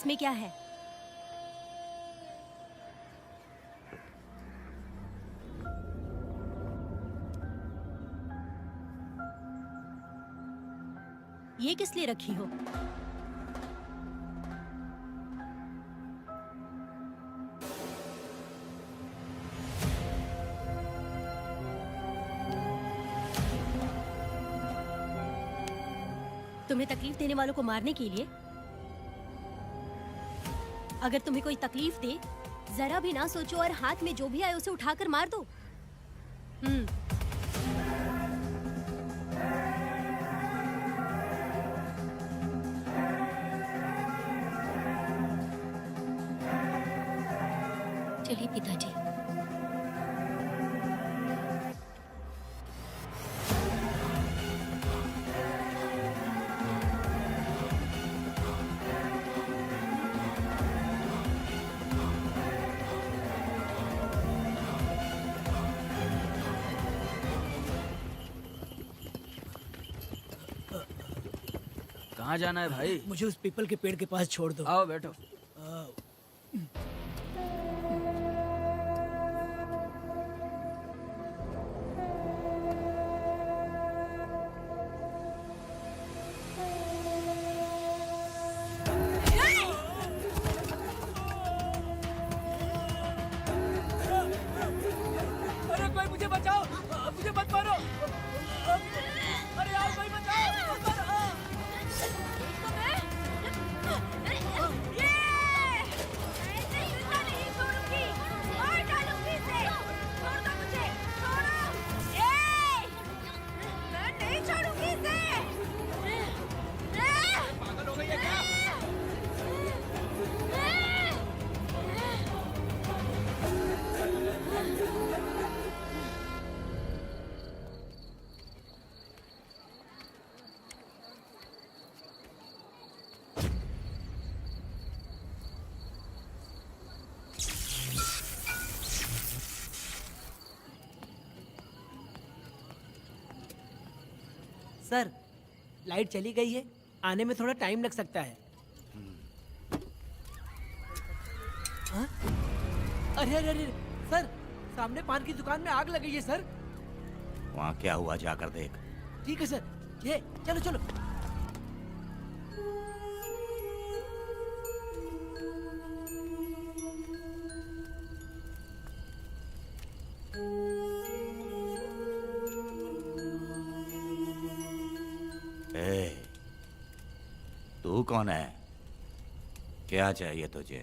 इसमें क्या है? ये किस लिए रखी हो? तुम्हें तकलीफ देने वालों को मारने के लिए? अगर तुम्हें कोई तकलीफ दे, जरा भी ना सोचो और हाथ में जो भी आए उसे उठाकर मार दो। चलिए पिताजी। कहाँ जाना है भाई? मुझे उस पीपल के पेड़ के पास छोड़ दो। आओ बैठो। अरे कोई मुझे बचाओ, मुझे मत मारो। अरे यार कोई बचाओ, मत मारो। पागल हो गई है क्या? सर, लाइट चली गई है, आने में थोड़ा टाइम लग सकता है। हाँ? अरे अरे अरे सर, सामने पान की दुकान में आग लगी है सर। वहाँ क्या हुआ जाकर देख। ठीक है सर, ये चलो चलो। ए, तू कौन है? क्या चाहिए तुझे?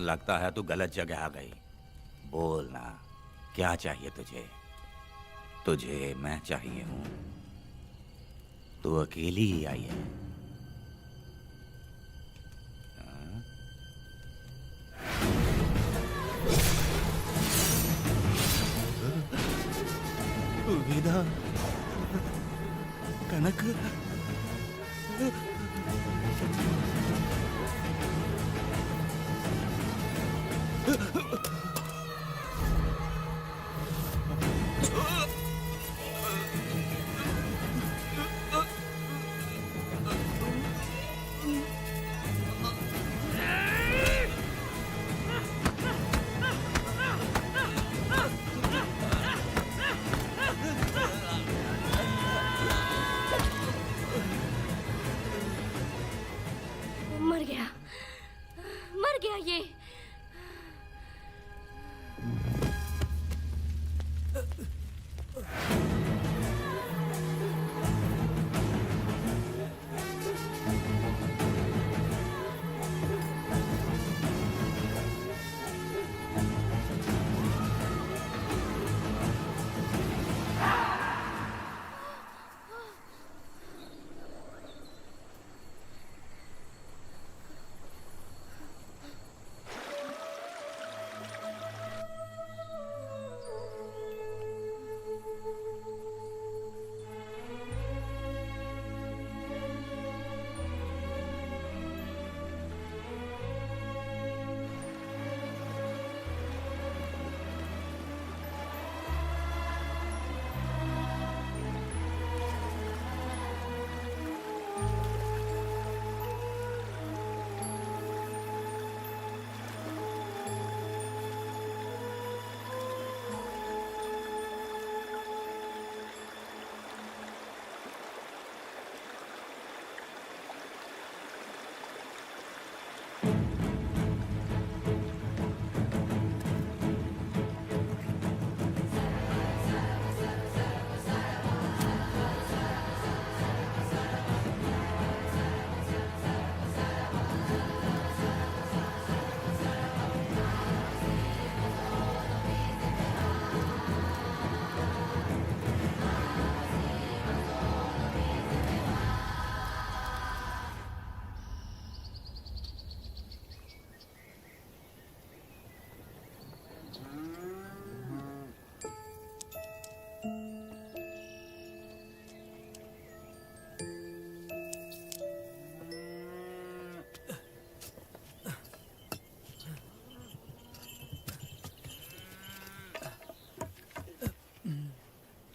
लगता है तू गलत जगह आ गई। बोल ना, क्या चाहिए तुझे? तुझे मैं चाहिए हूं। तू अकेली ही आई है। विदा, कनक, मर गया ये।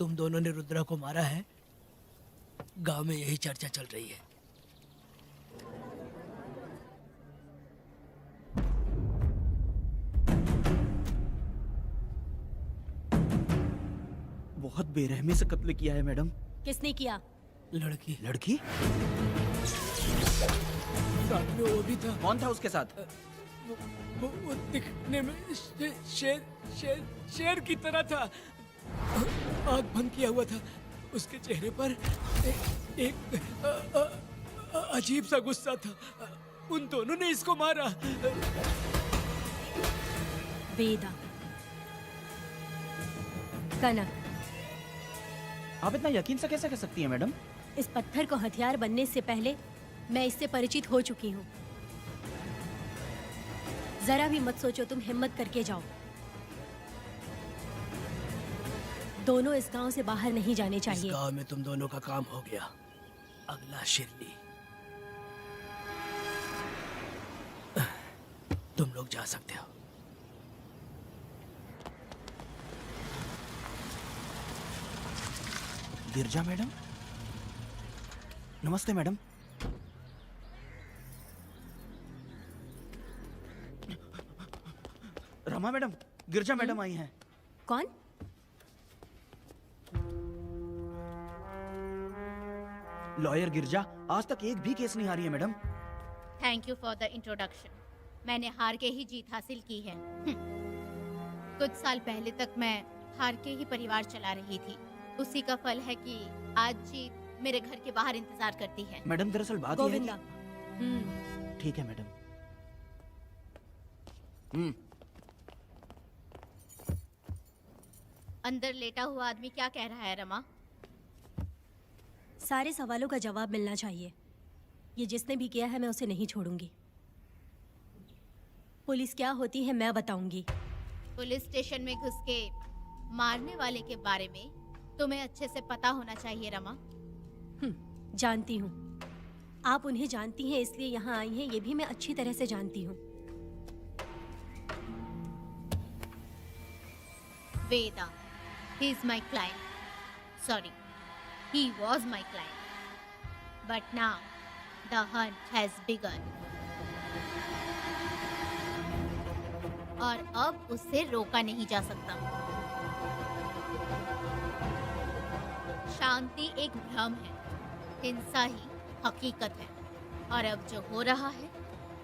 तुम दोनों ने रुद्रा को मारा है, गांव में यही चर्चा चल रही है। बहुत बेरहमी से कत्ल किया है मैडम। किसने किया? लड़की लड़की? साथ में वो भी था। कौन था उसके साथ? वो दिखने में शेर की तरह था। आँख बंद किया हुआ था। उसके चेहरे पर एक अजीब सा गुस्सा था। उन दोनों ने इसको मारा। वेदा, कनक, आप इतना यकीन से कैसे कह सकती हैं मैडम? इस पत्थर को हथियार बनने से पहले मैं इससे परिचित हो चुकी हूँ। जरा भी मत सोचो, तुम हिम्मत करके जाओ। दोनों इस गांव से बाहर नहीं जाने चाहिए। इस गांव में तुम दोनों का काम हो गया। अगला शिरली। तुम लोग जा सकते हो। गिरजा मैडम, नमस्ते मैडम। रमा मैडम, गिरजा मैडम आई हैं। कौन? लॉयर गिरजा, आज तक एक भी केस नहीं हारी है madam. Thank you for the introduction. मैंने हार के ही जीत हासिल की है। कुछ साल पहले तक मैं हार के ही परिवार चला रही थी। उसी का फल है कि आज जीत मेरे घर के बाहर इंतजार करती है। मैडम दरअसल बात यह है गोविंदा। कि... ठीक है मैडम। अंदर लेटा हुआ आदमी क्या कह रहा है रमा? सारे सवालों का जवाब मिलना चाहिए। ये जिसने भी किया है मैं उसे नहीं छोड़ूंगी। पुलिस क्या होती है मैं बताऊंगी। पुलिस स्टेशन में घुस के मारने वाले के बारे में तुम्हें अच्छे से पता होना चाहिए रमा। जानती हूँ। आप उन्हें जानती हैं इसलिए यहाँ आई हैं, ये भी मैं अच्छी तरह से जानती हूँ। वेदा, he is my client. Sorry, he was my client. But now, the hunt has begun. और अब उसे रोका नहीं जा सकता। शांति एक भ्रम है, हिंसा ही हकीकत है। और अब जो हो रहा है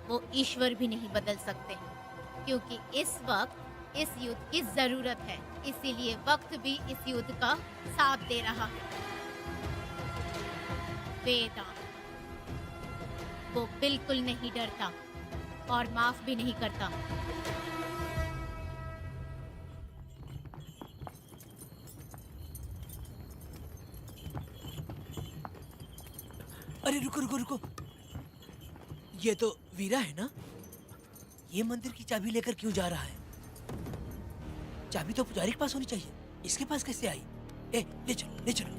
वो ईश्वर भी नहीं बदल सकते, क्योंकि इस वक्त इस युद्ध की जरूरत है। इसीलिए वक्त भी इस युद्ध का साथ दे रहा है। वेदा, वो बिल्कुल नहीं डरता और माफ भी नहीं करता। अरे रुको रुको रुको, ये तो वीरा है ना? ये मंदिर की चाबी लेकर क्यों जा रहा है? चाबी तो पुजारी के पास होनी चाहिए, इसके पास कैसे आई? ले चलो ले चलो।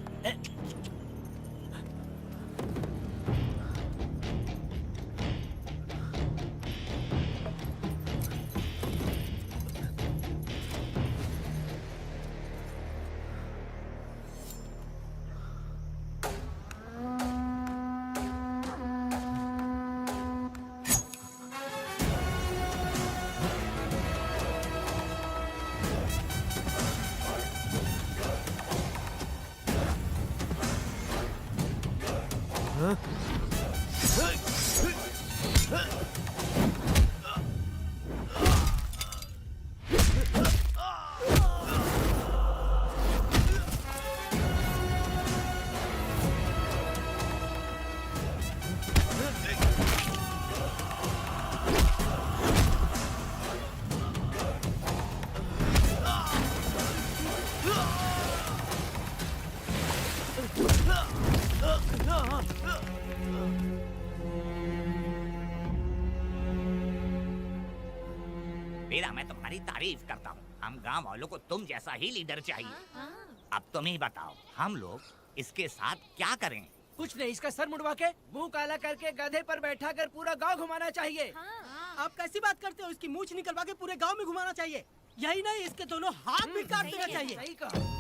वीरा, मैं तुम्हारी तारीफ करता हूँ। हम गांव वालों को तुम जैसा ही लीडर चाहिए। अब तुम ही बताओ, हम लोग इसके साथ क्या करें? कुछ नहीं, इसका सर मुड़वा के मुंह काला करके गधे पर बैठा कर पूरा गांव घुमाना चाहिए। आप कैसी बात करते हो? इसकी मूंछ निकलवा के पूरे गांव में घुमाना चाहिए। यही नहीं, इसके दोनों हाथ भी काट देना चाहिए। सही कहा।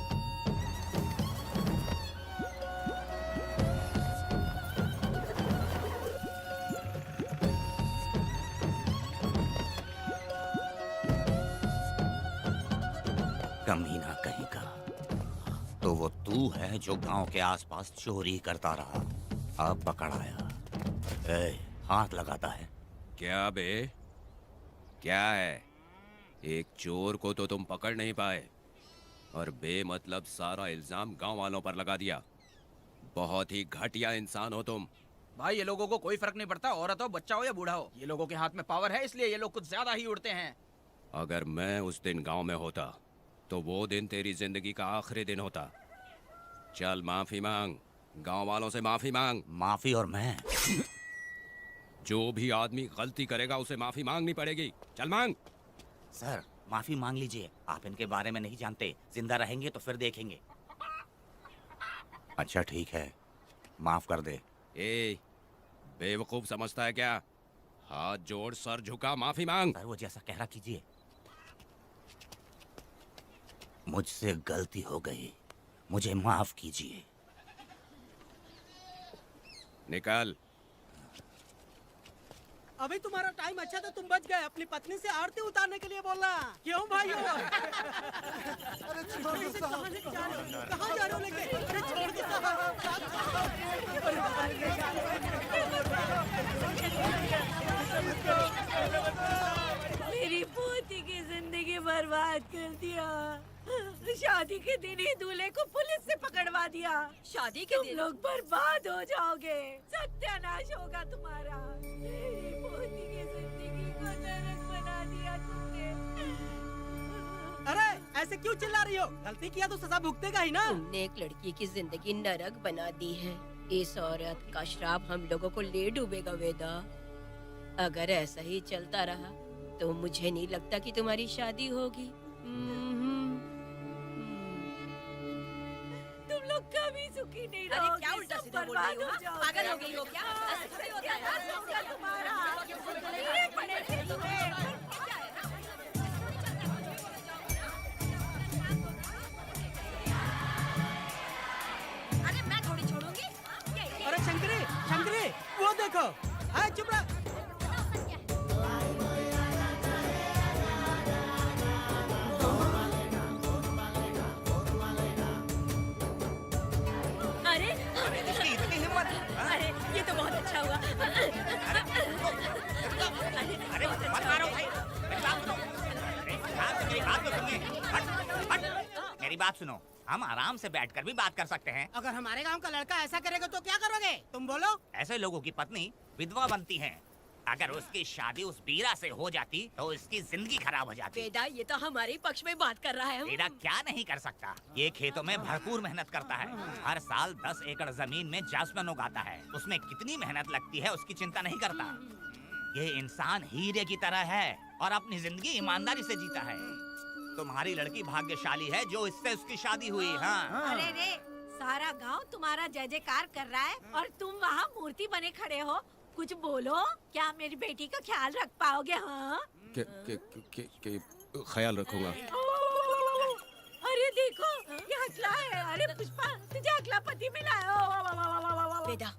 कमीना कहीं का। तो वो तू है जो गांव के आसपास चोरी करता रहा, अब पकड़ आया। ए, हाथ लगाता है। क्या बे, क्या है? एक चोर को तो तुम पकड़ नहीं पाए और बेमतलब सारा इल्जाम गांव वालों पर लगा दिया। बहुत ही घटिया इंसान हो तुम। भाई ये लोगों को कोई फर्क नहीं पड़ता, औरत हो, बच्चा हो या बूढ़ा हो। ये लोगों के हाथ में पावर है, इसलिए ये लोग कुछ ज्यादा ही उड़ते हैं। अगर मैं उस दिन गांव में होता तो वो दिन तेरी जिंदगी का आखिरी दिन होता। चल माफी मांग, गांव वालों से माफी मांग। माफी? और मैं? जो भी आदमी गलती करेगा उसे माफी मांगनी पड़ेगी। चल मांग। सर माफी मांग लीजिए, आप इनके बारे में नहीं जानते। जिंदा रहेंगे तो फिर देखेंगे। अच्छा ठीक है, माफ कर दे। ए, बेवकूफ समझता है क्या? हाथ जोड़, सर झुका, माफी मांग। सर वो जैसा कह रहा कीजिए। मुझसे गलती हो गई, मुझे माफ कीजिए। निकल। अभी तुम्हारा टाइम अच्छा था, तुम बच गए। अपनी पत्नी से आरती उतारने के लिए बोलना। क्यों भाई? अरे कहाँ लेके जा रहे हो? कहाँ जा रहे हो लेके? अरे छोड़ के मेरी पोती की जिंदगी बर्बाद कर दिया। शादी के दिन ही दूल्हे को पुलिस से पकड़वा दिया। शादी के दिन लोग बर्बाद हो जाओगे, सत्यानाश होगा तुम्हारा। मेरी पोती की जिंदगी को नरक बना दिया तुमने। अरे ऐसे क्यों चिल्ला रही हो? गलती किया तो सजा भुगतेगा ही ना। तुमने एक लड़की की जिंदगी नरक बना दी है। इस औरत का श्राप हम लोगों को ले डूबेगा वेदा। अगर ऐसा ही चलता रहा तो मुझे नहीं लगता कि तुम्हारी शादी होगी। तुम लोग कभी सुखी नहीं अरे रहोगे। क्या उल्टा सब सीधा बोल रही बर्बाद हो? हो जाओगे। पागल हो गई हो क्या? ऐसे थोड़ी होता है। ऐसा होगा तुम्हारा। कीड़े पड़े थे तुम्हें। अरे मैं थोड़ी छोड़ूंगी। अरे शंकरी, शंकरी, वो देखो। अरे चुप रह। अरे इतनी हिम्मत? अरे ये तो बहुत अच्छा हुआ। अरे मत मारो भाई, मेरी बात सुनो। मेरी बात तो सुनिए। हट, हट। मेरी बात सुनो, हम आराम से बैठकर भी बात कर सकते हैं। अगर हमारे गांव का लड़का ऐसा करेगा तो क्या करोगे? तुम बोलो। ऐसे लोगों की पत्नी विधवा बनती है। अगर उसकी शादी उस बीरा से हो जाती तो उसकी जिंदगी खराब हो जाती। वेदा ये तो हमारे पक्ष में बात कर रहा है। बीरा क्या नहीं कर सकता? ये खेतों में भरपूर मेहनत करता है। हर साल 10 एकड़ जमीन में जासमन उगाता है। उसमें कितनी मेहनत लगती है उसकी चिंता नहीं करता। ये इंसान हीरे की तरह है और अपनी जिंदगी ईमानदारी से जीता है। तुम्हारी लड़की भाग्यशाली है जो इससे उसकी शादी हुई। हाँ अरे रे, सारा गांव तुम्हारा जय जयकार कर रहा है और तुम वहाँ मूर्ति बने खड़े हो। कुछ बोलो, क्या मेरी बेटी का ख्याल रख पाओगे? हाँ के ख्याल रखूंगा। अरे देखो ये हकला है। अरे पुष्पा, तुझे हकला पति मिला है। वेदा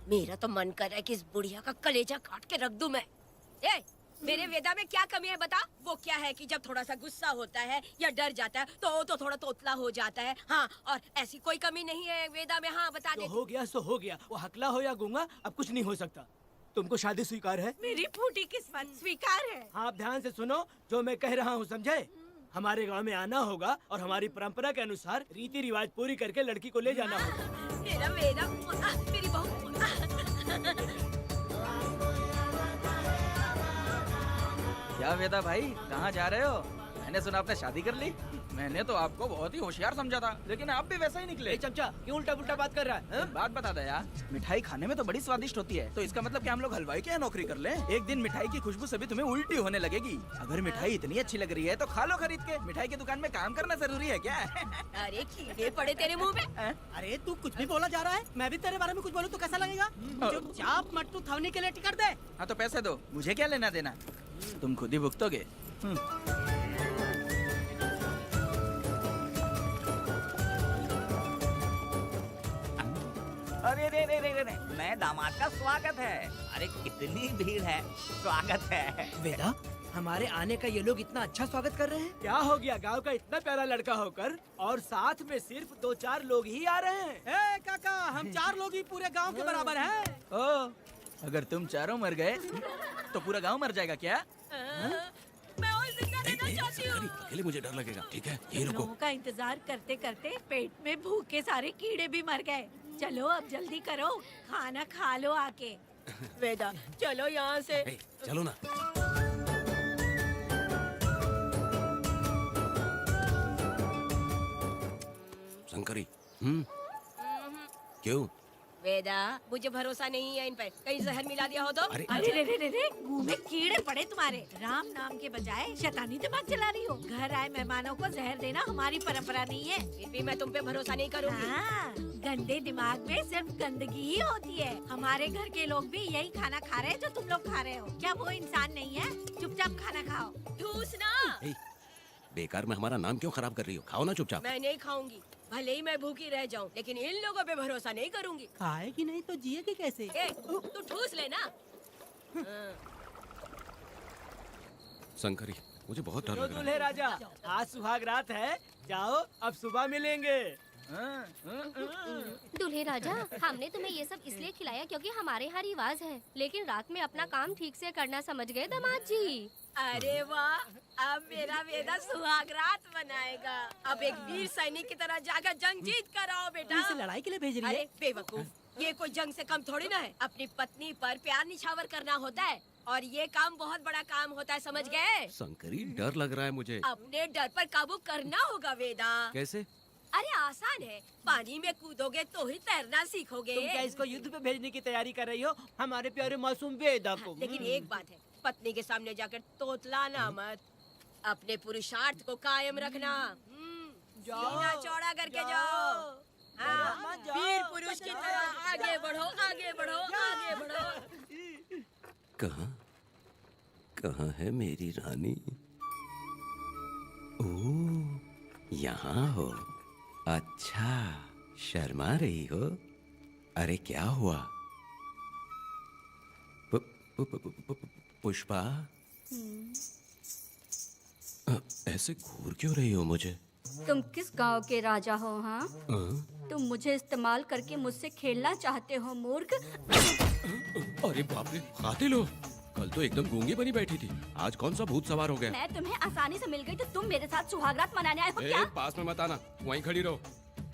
मेरा तो मन कर रहा है कि इस बुढ़िया का कलेजा काट के रख दूं मैं। ए, मेरे वेदा में क्या कमी है बता? वो क्या है कि जब थोड़ा सा गुस्सा होता है या डर जाता है तो थोड़ा तोतला हो जाता है। हाँ, और ऐसी कोई कमी नहीं है वेदा में। हाँ बता दे। हो गया सो हो गया। वो हकला हो या गूंगा अब कुछ नहीं हो सकता। तुमको शादी स्वीकार है? मेरी फूटी किस्मत स्वीकार है। हाँ, आप ध्यान से सुनो जो मैं कह रहा हूँ, समझे? हमारे गांव में आना होगा और हमारी परंपरा के अनुसार रीति रिवाज पूरी करके लड़की को ले जाना होगा। मेरा वेदा, मेरी बहू। क्या वेदा भाई, कहाँ जा रहे हो? मैंने सुना आपने शादी कर ली। मैंने तो आपको बहुत ही होशियार समझा था, लेकिन आप भी वैसा ही निकले। ए चमचा, क्यों उल्टा पुल्टा बात कर रहा है? बात बता दे यार, मिठाई खाने में तो बड़ी स्वादिष्ट होती है, तो इसका मतलब क्या हम लोग हलवाई के यहाँ नौकरी कर लें? एक दिन मिठाई की खुशबू से भी तुम्हें उल्टी होने लगेगी। अगर मिठाई इतनी अच्छी लग रही है तो खा लो खरीद के। मिठाई की दुकान में काम करना जरूरी है क्या? अरे कीड़े पड़े तेरे मुंह में। अरे तू कुछ भी बोला जा रहा है। मैं भी तेरे बारे में कुछ बोलूं तो कैसा लगेगा? चुपचाप मट्टू थवनी के लिए टिकट दे। हाँ तो पैसे दो, मुझे क्या लेना देना, तुम खुद ही भुगतोगे। अरे रे रे रे रे रे, नए दामाद का स्वागत है। अरे कितनी भीड़ है, स्वागत है। वेदा, हमारे आने का ये लोग इतना अच्छा स्वागत कर रहे हैं। क्या हो गया गांव का इतना प्यारा लड़का होकर और साथ में सिर्फ 2-4 लोग ही आ रहे हैं। ए काका, हम 4 लोग ही पूरे गांव के बराबर हैं। ओ, अगर तुम चारों मर गए तो पूरा गांव मर जाएगा क्या? मैं और जिंदा रहना चाहती हूँ। अकेले मुझे डर लगेगा। ठीक है, ये रुको। लोगों का इंतजार करते करते पेट में भूख के सारे कीड़े भी मर गए। चलो अब जल्दी करो, खाना खा लो आके। वेदा, चलो यहाँ से। ए, चलो ना। शंकरी, क्यों? वेदा, मुझे भरोसा नहीं है इन पर। कहीं जहर मिला दिया हो तो? अरे अरे रे रे रे रे, मुंह में कीड़े पड़े तुम्हारे। राम नाम के बजाय शैतानी दिमाग चला रही हो। घर आए मेहमानों को जहर देना हमारी परंपरा नहीं है। फिर भी मैं तुम पे भरोसा नहीं करूंगी। हाँ, गंदे दिमाग में सिर्फ गंदगी ही होती है। हमारे घर के लोग भी यही खाना खा रहे हैं जो तुम लोग खा रहे हो। क्या वो इंसान नहीं है? चुपचाप खाना खाओ। ठूस ना। ए, बेकार में हमारा नाम क्यों खराब कर रही हो? खाओ ना चुपचाप। मैं नहीं खाऊंगी, भले ही मैं भूखी रह जाऊं, लेकिन इन लोगों पे भरोसा नहीं करूंगी। खाएगी नहीं तो जिएगी कैसे? ए, तू ठूस लेना। शंकरी, मुझे बहुत डर तो लग रहा दूल्हे है। राजा, आज सुहाग रात है, जाओ अब सुबह मिलेंगे। दूल्हे राजा, हमने तुम्हें ये सब इसलिए खिलाया क्योंकि हमारे यहाँ रिवाज है, लेकिन रात में अपना काम ठीक से करना समझ गए दामाद जी। अरे वाह, अब मेरा वेदा सुहाग रात मनाएगा। अब एक वीर सैनिक की तरह जाकर जंग जीत कर आओ बेटा। इसे लड़ाई के लिए भेज रही है? अरे बेवकूफ, ये कोई जंग से कम थोड़ी ना है। अपनी पत्नी पर प्यार निछावर करना होता है और ये काम बहुत बड़ा काम होता है, समझ गए? शंकरी, डर लग रहा है मुझे। अपने डर पर काबू करना होगा वेदा। कैसे? अरे आसान है, पानी में कूदोगे तो ही तैरना सीखोगे। तुम क्या इसको युद्ध पे भेजने की तैयारी कर रही हो? हमारे प्यारे मासूम वेदा को। लेकिन एक बात है, पत्नी के सामने जाकर तोतलाना मत। अपने पुरुषार्थ को कायम रखना। सीना चौड़ा करके जाओ। हाँ, वीर पुरुष की तरह आगे बढ़ो, आगे बढ़ो, आगे बढ़ो। कहाँ कहाँ है मेरी रानी? ओह, यहाँ हो। अच्छा, शर्मा रही हो? अरे क्या हुआ? पुष्पा, ऐसे घूर क्यों रही हो मुझे? तुम किस गांव के राजा हो? हाँ, तुम मुझे इस्तेमाल करके मुझसे खेलना चाहते हो मूर्ख। अरे बाप रे, कातिल हो। कल तो एकदम गूंगी बनी बैठी थी, आज कौन सा भूत सवार हो गया? मैं तुम्हें आसानी से मिल गई तो तुम मेरे साथ सुहागरात मनाने आए हो क्या? पास में मत आना, वहीं खड़ी रहो।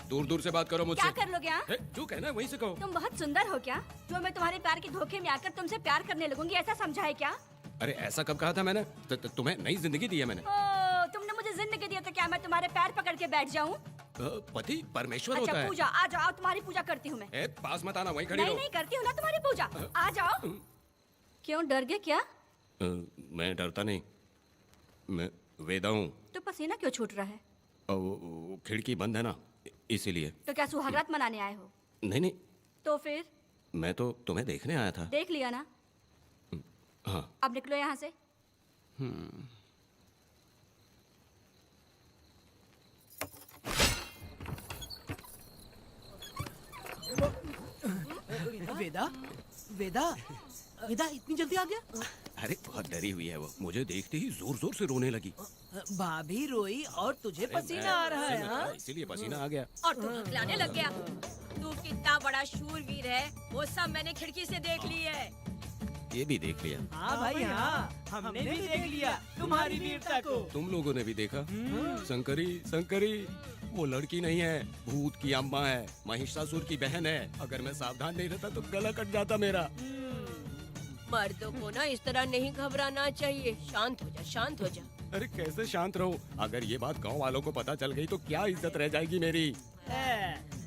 दूर दूर से बात करो मुझसे। क्या कर लोगे? हाँ? जो कहना है वहीं से कहो। तुम बहुत सुंदर हो क्या, जो मैं तुम्हारे प्यार के धोखे में आकर तुमसे प्यार करने लगूंगी, ऐसा समझा है क्या? अरे ऐसा कब कहा था मैंने? तुम्हें नई जिंदगी दी है मैंने। ओ, तुमने मुझे जिंदगी दी है तो क्या मैं तुम्हारे पैर पकड़ के बैठ जाऊं? पति परमेश्वर अच्छा होता है। पूजा, आ जाओ, तुम्हारी पूजा करती हूँ मैं। पास मत आना, वहीं खड़ी रहो। नहीं करती हूँ ना तुम्हारी पूजा, आ जाओ। क्यों डर गए क्या? मैं डरता नहीं, मैं वेदा हूँ। तो पसीना क्यों छूट रहा है? वो खिड़की बंद है ना, इसीलिए। तो क्या सुहागरात मनाने आए हो? नहीं नहीं, तो फिर मैं तो तुम्हें देखने आया था। देख लिया ना, हाँ। अब निकलो यहाँ से। वेदा, वेदा, वेदा इतनी जल्दी आ गया? अरे बहुत डरी हुई है वो, मुझे देखते ही जोर जोर से रोने लगी। भाभी रोई और तुझे पसीना आ रहा है? हाँ? इसीलिए पसीना आ गया। और तू हकलाने लग गया। तू कितना बड़ा शूरवीर है, वो सब मैंने खिड़की से देख ली है। ये भी देख लिया। हाँ भाई हाँ, हमने भी देख लिया तुम्हारी वीरता को। तुम लोगों ने भी देखा। शंकरी, शंकरी, वो लड़की नहीं है, भूत की अम्मा है, महिषासुर की बहन है। अगर मैं सावधान नहीं रहता तो गला कट जाता मेरा। मर्दों को ना इस तरह नहीं घबराना चाहिए। शांत हो जा, शांत हो जा। अरे कैसे शांत रहूं? अगर ये बात गांव वालों को पता चल गई तो क्या इज्जत रह जाएगी मेरी?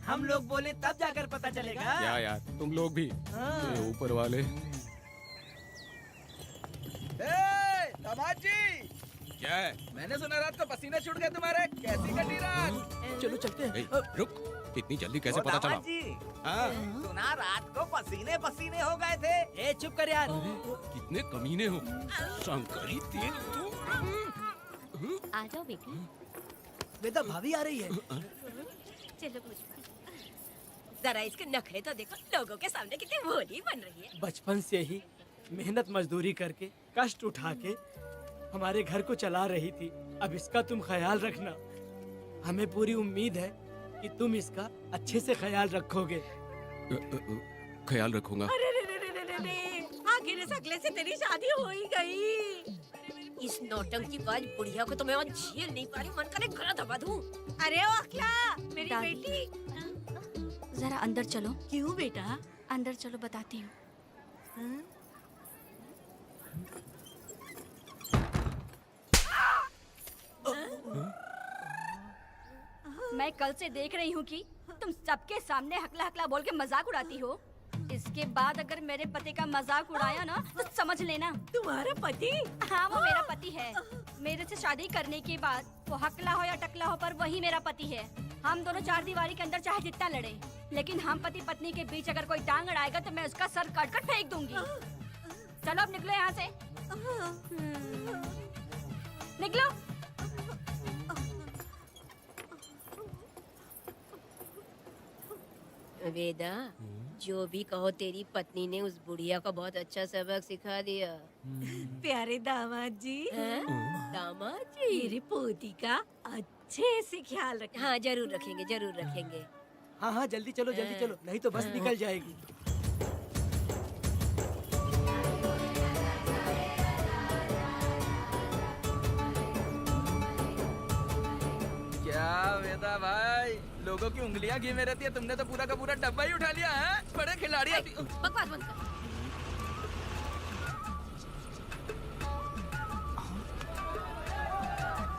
हम लोग बोले तब जाकर पता चलेगा। क्या यार, तुम लोग भी। ये ऊपर वाले। दामाद जी, क्या है? मैंने सुना रात को पसीने छूट गए तुम्हारे, कैसी कटी रात? चलो चलते हैं। ए, रुक, इतनी जल्दी कैसे पता चला? हाँ? सुना रात को पसीने पसीने हो गए थे। ए चुप कर यार। कितने कमीने हो शंकरी, तेल तू। आ जाओ बेटी। वेदा भाभी आ रही है। चलो पुष्पा। जरा इसके नखरे तो देखो, लोगों के सामने कितनी भोली बन रही है। बचपन से ही मेहनत मजदूरी करके, कष्ट उठा के हमारे घर को चला रही थी। अब इसका तुम ख्याल रखना। हमें पूरी उम्मीद है कि तुम इसका अच्छे से ख्याल रखोगे। ख्याल रखूंगा। अरे रे रे रे रे रे रे, आखिर इस अगले से तेरी शादी हो ही गई। इस नौटंकी बाज बुढ़िया को तो मैं और झेल नहीं पा रही, मन करे गला दबा दूं। अरे ओ अखला, मेरी दादी। बेटी। जरा अंदर चलो। क्यों बेटा? अंदर चलो, बताती हूँ। मैं कल से देख रही हूँ कि तुम सबके सामने हकला हकला बोल के मजाक उड़ाती हो। इसके बाद अगर मेरे पति का मजाक उड़ाया ना तो समझ लेना। तुम्हारा पति? हाँ, वो मेरा पति है। मेरे से शादी करने के बाद वो हकला हो या टकला हो, पर वही मेरा पति है। हम दोनों चार दीवारी के अंदर चाहे जितना लड़े, लेकिन हम पति पत्नी के बीच अगर कोई टांग अड़ाएगा तो मैं उसका सर काट कर फेंक दूंगी। चलो अब निकलो यहाँ से। निकलो। वेदा, जो भी कहो तेरी पत्नी ने उस बुढ़िया को बहुत अच्छा सबक सिखा दिया। प्यारे दामाद जी, दामाद जी, मेरी पोती का अच्छे से ख्याल रखना। हाँ जरूर रखेंगे, जरूर रखेंगे। हाँ हाँ, जल्दी चलो, जल्दी चलो, नहीं तो बस निकल जाएगी। क्या वेदा भाई, लोगों की उंगलियां घी में रहती है, तुमने तो पूरा का पूरा डब्बा ही उठा लिया है। बड़े खिलाड़ी ए, बकवास बंद कर।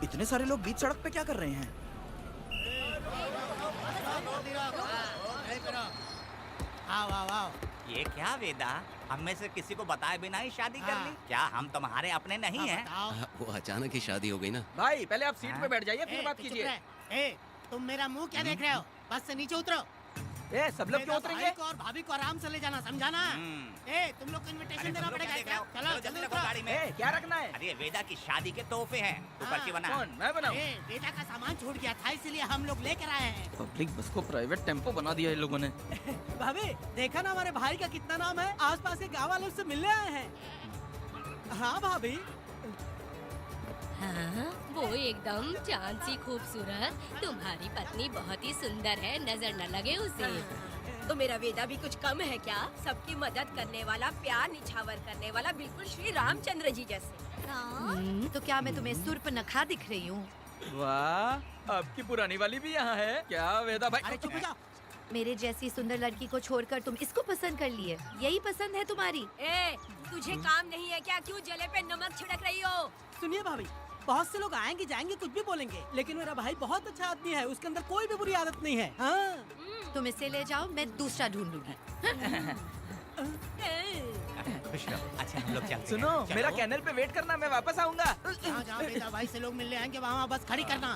इतने सारे लोग बीच सड़क पे क्या कर रहे हैं? आओ आओ आओ। ये क्या वेदा, हम में से किसी को बताए बिना ही शादी कर ली? क्या हम तुम्हारे अपने नहीं हैं? वो अचानक ही शादी हो गई ना। भाई पहले आप सीट पे बैठ जाइए, फिर बात कीजिए। तुम मेरा मुंह क्या देख रहे हो? बस से नीचे उतरो। ए, सब लोग क्यों उतरेंगे? भाई को और भाभी को आराम से ले जाना, समझा ना? तुम लोग को इनविटेशन देना पड़ेगा। चलो जल्दी जल्दी रखो गाड़ी में। ए, क्या रखना है? अरे वेदा की शादी के तोहफे हैं, तू पर्ची बना। कौन, मैं बनाऊं? बेटा का सामान छूट गया था, इसलिए हम लोग लेकर आए हैं। पब्लिक बस को प्राइवेट टेम्पो बना दिया इन लोगों ने। भाभी, देखा ना हमारे भाई का कितना नाम है? आसपास के गाँव वालों से मिलने आए हैं। हाँ भाभी। हाँ, वो एकदम चांद सी खूबसूरत। तुम्हारी पत्नी बहुत ही सुंदर है, नजर न लगे उसे। तो मेरा वेदा भी कुछ कम है क्या? सबकी मदद करने वाला, प्यार निछावर करने वाला, बिल्कुल श्री रामचंद्र जी जैसे। तो क्या मैं तुम्हें सुर्पनखा दिख रही हूँ? वाह, आपकी पुरानी वाली भी यहाँ है क्या वेदा भाई? अरे चुप हो जाओ। मेरे जैसी सुंदर लड़की को छोड़कर तुम इसको पसंद कर लिए, यही पसंद है तुम्हारी? ए, तुझे काम नहीं है क्या? क्यों जले पे नमक छिड़क रही हो? सुनिए भाभी, बहुत से लोग आएंगे जाएंगे, कुछ भी बोलेंगे, लेकिन मेरा भाई बहुत अच्छा आदमी है, उसके अंदर कोई भी बुरी आदत नहीं है। हाँ। तुम इसे ले जाओ, मैं दूसरा ढूंढूंगी। खुश रहो। अच्छा हम लोग चलते हैं। सुनो, चलो। मेरा कैनल पे वेट करना, मैं वापस आऊंगा। जहाँ जहाँ बेटा भाई से लोग मिलने आएंगे वहाँ बस खड़ी करना।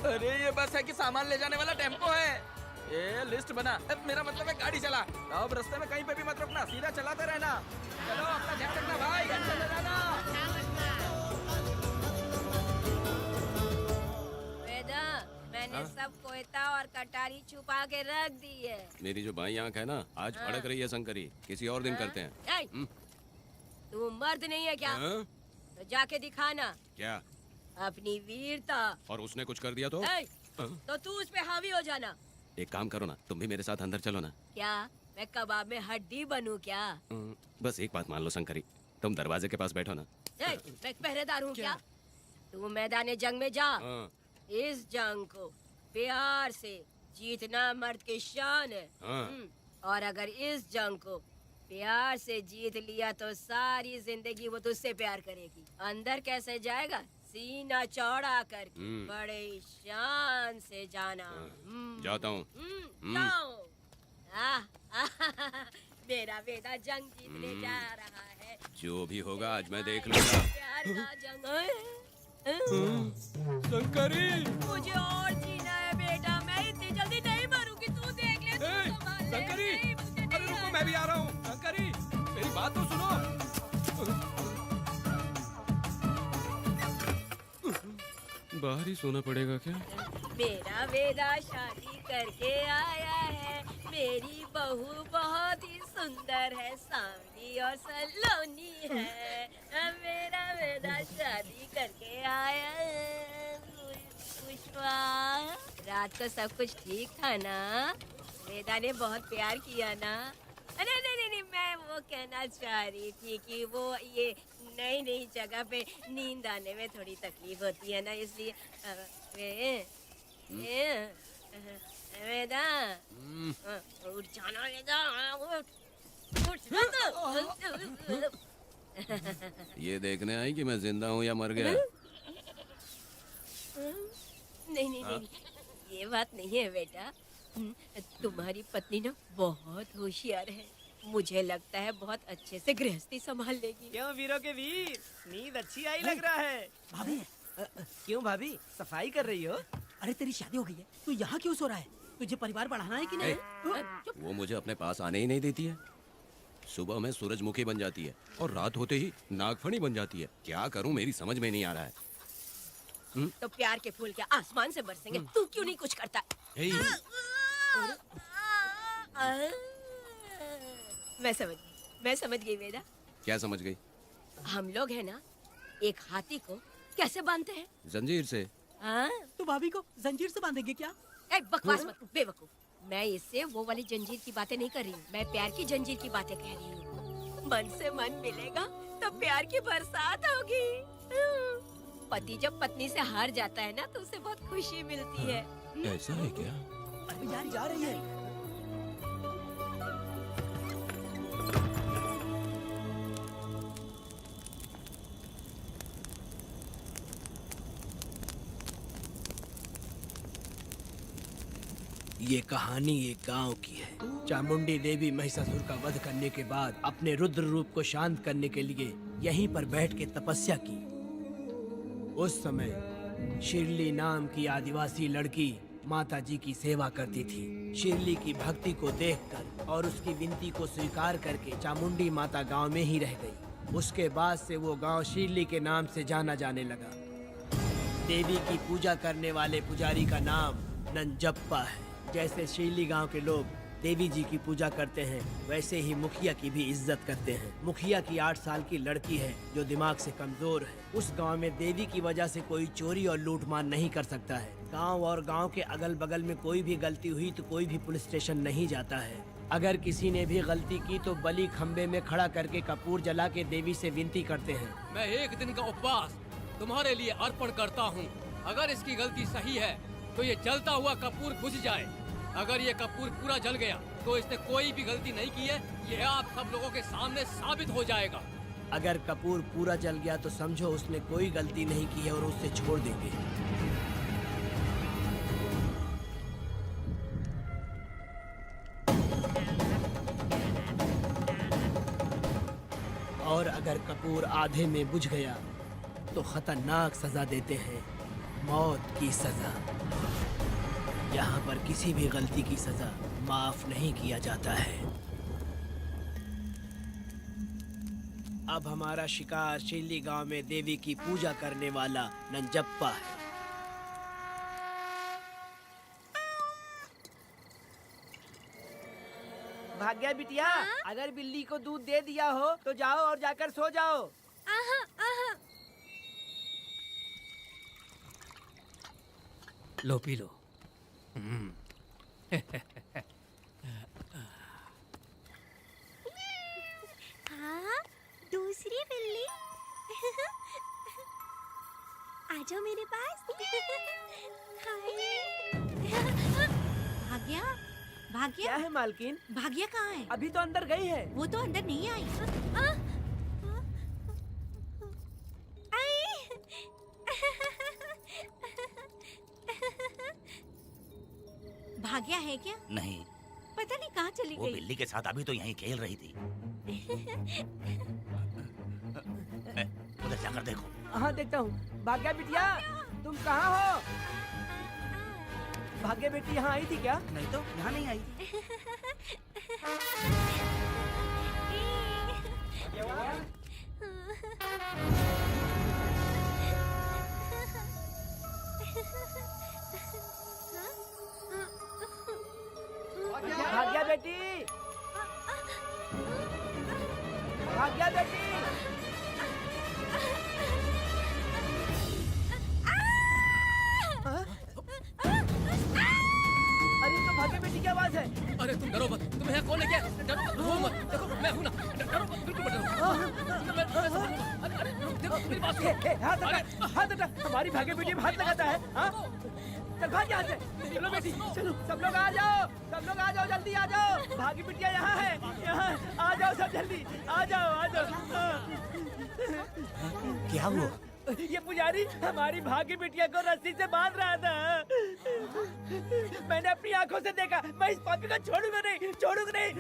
अरे ये बस है कि सामान ले जाने वाला टेम्पो है। ये लिस्ट बना, अब मेरा मतलब है गाड़ी चला। अब रास्ते में कहीं पे भी मत रुकना, सीधा चलाते रहना। चलो अपना ध्यान रखना भाई, अच्छा से जाना। वेदा, मैंने सब कोयता और कटारी छुपा के रख दी है। मेरी जो बाई आंख है ना, आज भड़क रही है शंकरी। किसी और दिन करते हैं। ए, तू मर्द नहीं है क्या? हाँ? तो जाके दिखाना क्या? अपनी वीरता। और उसने कुछ कर दिया तो? ए, तो तू उस पे हावी हो जाना। एक काम करो ना, तुम भी मेरे साथ अंदर चलो ना। क्या मैं कबाब में हड्डी बनूं क्या? बस एक बात मान लो शंकरी, तुम दरवाजे के पास बैठो ना। ए, मैं पहरेदार हूँ क्या? तू मैदान जंग में जा। हाँ। इस जंग को प्यार से जीतना मर्द की शान है। हाँ। और अगर इस जंग को प्यार से जीत लिया तो सारी जिंदगी वो तुझसे प्यार करेगी। अंदर कैसे जाएगा? सीना चौड़ा करके बड़े शान से जाना। जाता हूँ। जाओ। मेरा बेटा जंग जीतने जा रहा है। जो भी होगा आज मैं देख लूंगा। प्यार का जंग। शंकरी, मुझे और जीना है बेटा, मैं इतनी जल्दी नहीं मरूंगी। तू देख ले, तू संभाल ले। शंकरी, नहीं, मुझे नहीं अरे रुको, मैं भी आ रहा हूँ। शंकरी, मेरी बात तो सुनो। बाहर ही सोना पड़ेगा क्या? मेरा वेदा शादी करके आया है, मेरी बहू बहुत ही सुंदर है, सांवली और सलोनी है। मेरा वेदा शादी करके आया है। पुष्पा, रात को सब कुछ ठीक था ना? वेदा ने बहुत प्यार किया ना? नहीं नहीं नहीं, मैं वो कहना चाह रही थी कि वो ये नई नई जगह पे नींद आने में थोड़ी तकलीफ होती है ना, इसलिए वेदा उठ जाना, वेदा उठ ना। ये देखने आई कि मैं जिंदा हूँ या मर गया? नहीं नहीं नहीं, ये बात नहीं है बेटा। तुम्हारी पत्नी ना बहुत होशियार है, मुझे लगता है बहुत अच्छे से गृहस्थी संभाल लेगी। क्यों वीरों के वीर, नींद अच्छी आई लग रहा है। भाभी क्यों भाभी, सफाई कर रही हो? अरे तेरी शादी हो गई है, तू यहाँ क्यों सो रहा है? तुझे परिवार बढ़ाना है कि नहीं? वो मुझे अपने पास आने ही नहीं देती है। सुबह में सूरजमुखी बन जाती है और रात होते ही नागफनी बन जाती है। क्या करूं, मेरी समझ में नहीं आ रहा है। तो प्यार के फूल क्या आसमान से बरसेंगे? तू क्यों नहीं कुछ करता? मैं समझ गई वेदा। क्या समझ गई? हम लोग है ना, एक हाथी को कैसे बांधते हैं? जंजीर से। हाँ? तो भाभी को जंजीर से बांधेंगे क्या? ए, बकवास मत कर, बेवकूफ। मैं इससे वो वाली जंजीर की बातें नहीं कर रही हूँ, मैं प्यार की जंजीर की बातें कह रही हूँ। मन से मन मिलेगा तो प्यार की बरसात होगी। पति जब पत्नी से हार जाता है ना, तो उसे बहुत खुशी मिलती है। ऐसा है क्या? अरे यार जा रही है। ये कहानी एक गांव की है। चामुंडी देवी महिषासुर का वध करने के बाद अपने रुद्र रूप को शांत करने के लिए यहीं पर बैठ के तपस्या की। उस समय शिरली नाम की आदिवासी लड़की माता जी की सेवा करती थी। शिरली की भक्ति को देखकर और उसकी विनती को स्वीकार करके चामुंडी माता गांव में ही रह गई। उसके बाद से वो गांव शिरली के नाम से जाना जाने लगा। देवी की पूजा करने वाले पुजारी का नाम नंजप्पा है। जैसे शिरली गांव के लोग देवी जी की पूजा करते हैं, वैसे ही मुखिया की भी इज्जत करते हैं। मुखिया की 8 साल की लड़की है जो दिमाग से कमजोर है। उस गांव में देवी की वजह से कोई चोरी और लूटमार नहीं कर सकता है। गांव और गांव के अगल बगल में कोई भी गलती हुई तो कोई भी पुलिस स्टेशन नहीं जाता है। अगर किसी ने भी गलती की तो बलि खम्बे में खड़ा करके कपूर जला के देवी से विनती करते हैं। मैं 1 दिन का उपवास तुम्हारे लिए अर्पण करता हूँ। अगर इसकी गलती सही है तो ये जलता हुआ कपूर बुझ जाए। अगर ये कपूर पूरा जल गया तो इसने कोई भी गलती नहीं की है, ये आप सब लोगों के सामने साबित हो जाएगा। अगर कपूर पूरा जल गया तो समझो उसने कोई गलती नहीं की है और उसे छोड़ देंगे। और अगर कपूर आधे में बुझ गया तो खतरनाक सजा देते हैं, मौत की सजा। यहाँ पर किसी भी गलती की सजा माफ नहीं किया जाता है। अब हमारा शिकार शिरली गांव में देवी की पूजा करने वाला नंजप्पा है। भाग्या बिटिया, अगर बिल्ली को दूध दे दिया हो तो जाओ और जाकर सो जाओ। लो पी लो। हाँ, दूसरी बिल्ली। आ जाओ मेरे पास। भाग्या, भाग्या। क्या है मालकिन? भाग्या कहाँ है? अभी तो अंदर गई है। वो तो अंदर नहीं आई। भाग्या है क्या? नहीं, पता नहीं कहाँ चली वो गई। बिल्ली के साथ अभी तो यहीं खेल रही थी। उधर जाकर देखो। हाँ देखता हूँ। भाग्या बिटिया, तुम कहाँ हो? भाग्या बेटी यहाँ आई थी क्या? नहीं तो यहाँ नहीं आई। भाग्या बेटी, भाग्या बेटी। अरे तो भाग्या बेटी की आवाज है। अरे तुम डरो मत, तुम्हें यहाँ कौन है क्या? डरो मत, देखो मैं हूँ ना, डरो मत, बिल्कुल मत डरो। अरे देखो मेरी बात सुनो। हाथ हटा, हाथ हटा। हमारी भाग्य बेटी में हाथ लगाता है। हाँ? चल भाग यहाँ से। चलो बेटी, चलो सब लोग आ जाओ, सब लोग आ जाओ, जल्दी आ जाओ। भाग्य बिटिया यहाँ है, यहाँ आ जाओ सब जल्दी, आ जाओ, आ जाओ। क्या हुआ? ये पुजारी हमारी भाग्य बिटिया को रस्सी से बांध रहा था। मैंने अपनी आंखों से देखा। मैं इस पापी को छोड़ूंगा नहीं, छोड़ूंगा नहीं।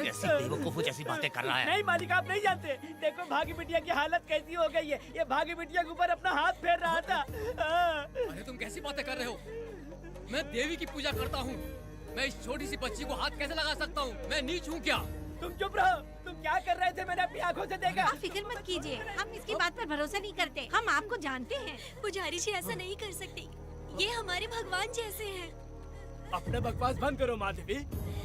ऐसी बेवकूफों जैसी बातें कर रहा है। नहीं मालिक, आप नहीं जानते। देखो भाग्य बिटिया की हालत कैसी हो गई है। ये भाग्य बिटिया के ऊपर अपना हाथ फेर रहा था। अरे तुम कैसी बातें कर रहे हो? मैं देवी की पूजा करता हूँ। मैं इस छोटी सी बच्ची को हाथ कैसे लगा सकता हूँ? मैं नीच हूँ क्या? तुम चुप रहो। तुम क्या कर रहे थे? मैंने अपनी आंखों से देखा। आप फिक्र मत कीजिए, हम इसकी बात पर भरोसा नहीं करते। हम आपको जानते हैं। पुजारी जी ऐसा नहीं कर सकते, ये हमारे भगवान जैसे हैं। अपना बकवास बंद करो माधवी।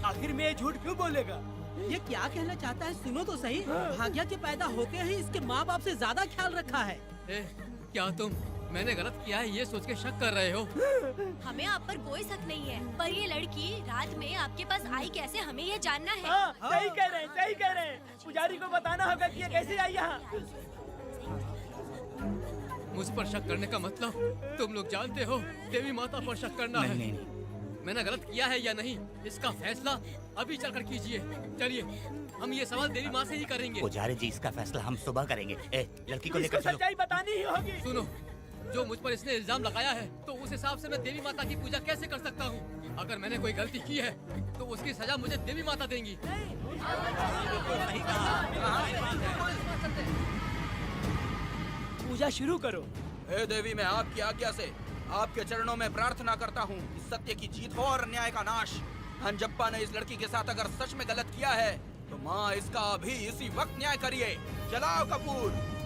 आखिर में ये झूठ क्यों बोलेगा? ये क्या कहना चाहता है? सुनो तो सही। भाग्या के पैदा होते ही इसके माँ बाप से ज्यादा ख्याल रखा है। क्या तुम मैंने गलत किया है ये सोच के शक कर रहे हो? हमें आप पर कोई शक नहीं है, पर ये लड़की रात में आपके पास आई कैसे, हमें ये जानना है। सही कह रहे हैं, सही कह रहे हैं। पुजारी को बताना होगा कि ये कैसे आई यहाँ। मुझ पर शक करने का मतलब तुम लोग जानते हो, देवी माता पर शक करना है। नहीं। मैंने गलत किया है या नहीं, इसका फैसला अभी चलकर कीजिए। चलिए हम ये सवाल देवी माँ से ही करेंगे। पुजारी जी, इसका फैसला हम सुबह करेंगे। लड़की को लेकर चलो। सच्चाई बतानी ही होगी। सुनो, जो मुझ पर इसने इल्जाम लगाया है, तो उस हिसाब से मैं देवी माता की पूजा कैसे कर सकता हूँ? अगर मैंने कोई गलती की है, तो उसकी सजा मुझे देवी माता देंगी। पूजा शुरू करो। हे देवी, मैं आपकी आज्ञा से आपके चरणों में प्रार्थना करता हूँ कि सत्य की जीत हो और अन्याय का नाश। अंजप्पा ने इस लड़की के साथ अगर सच में गलत किया है, तो माँ इसका अभी इसी वक्त न्याय करिए। जलाओ कपूर।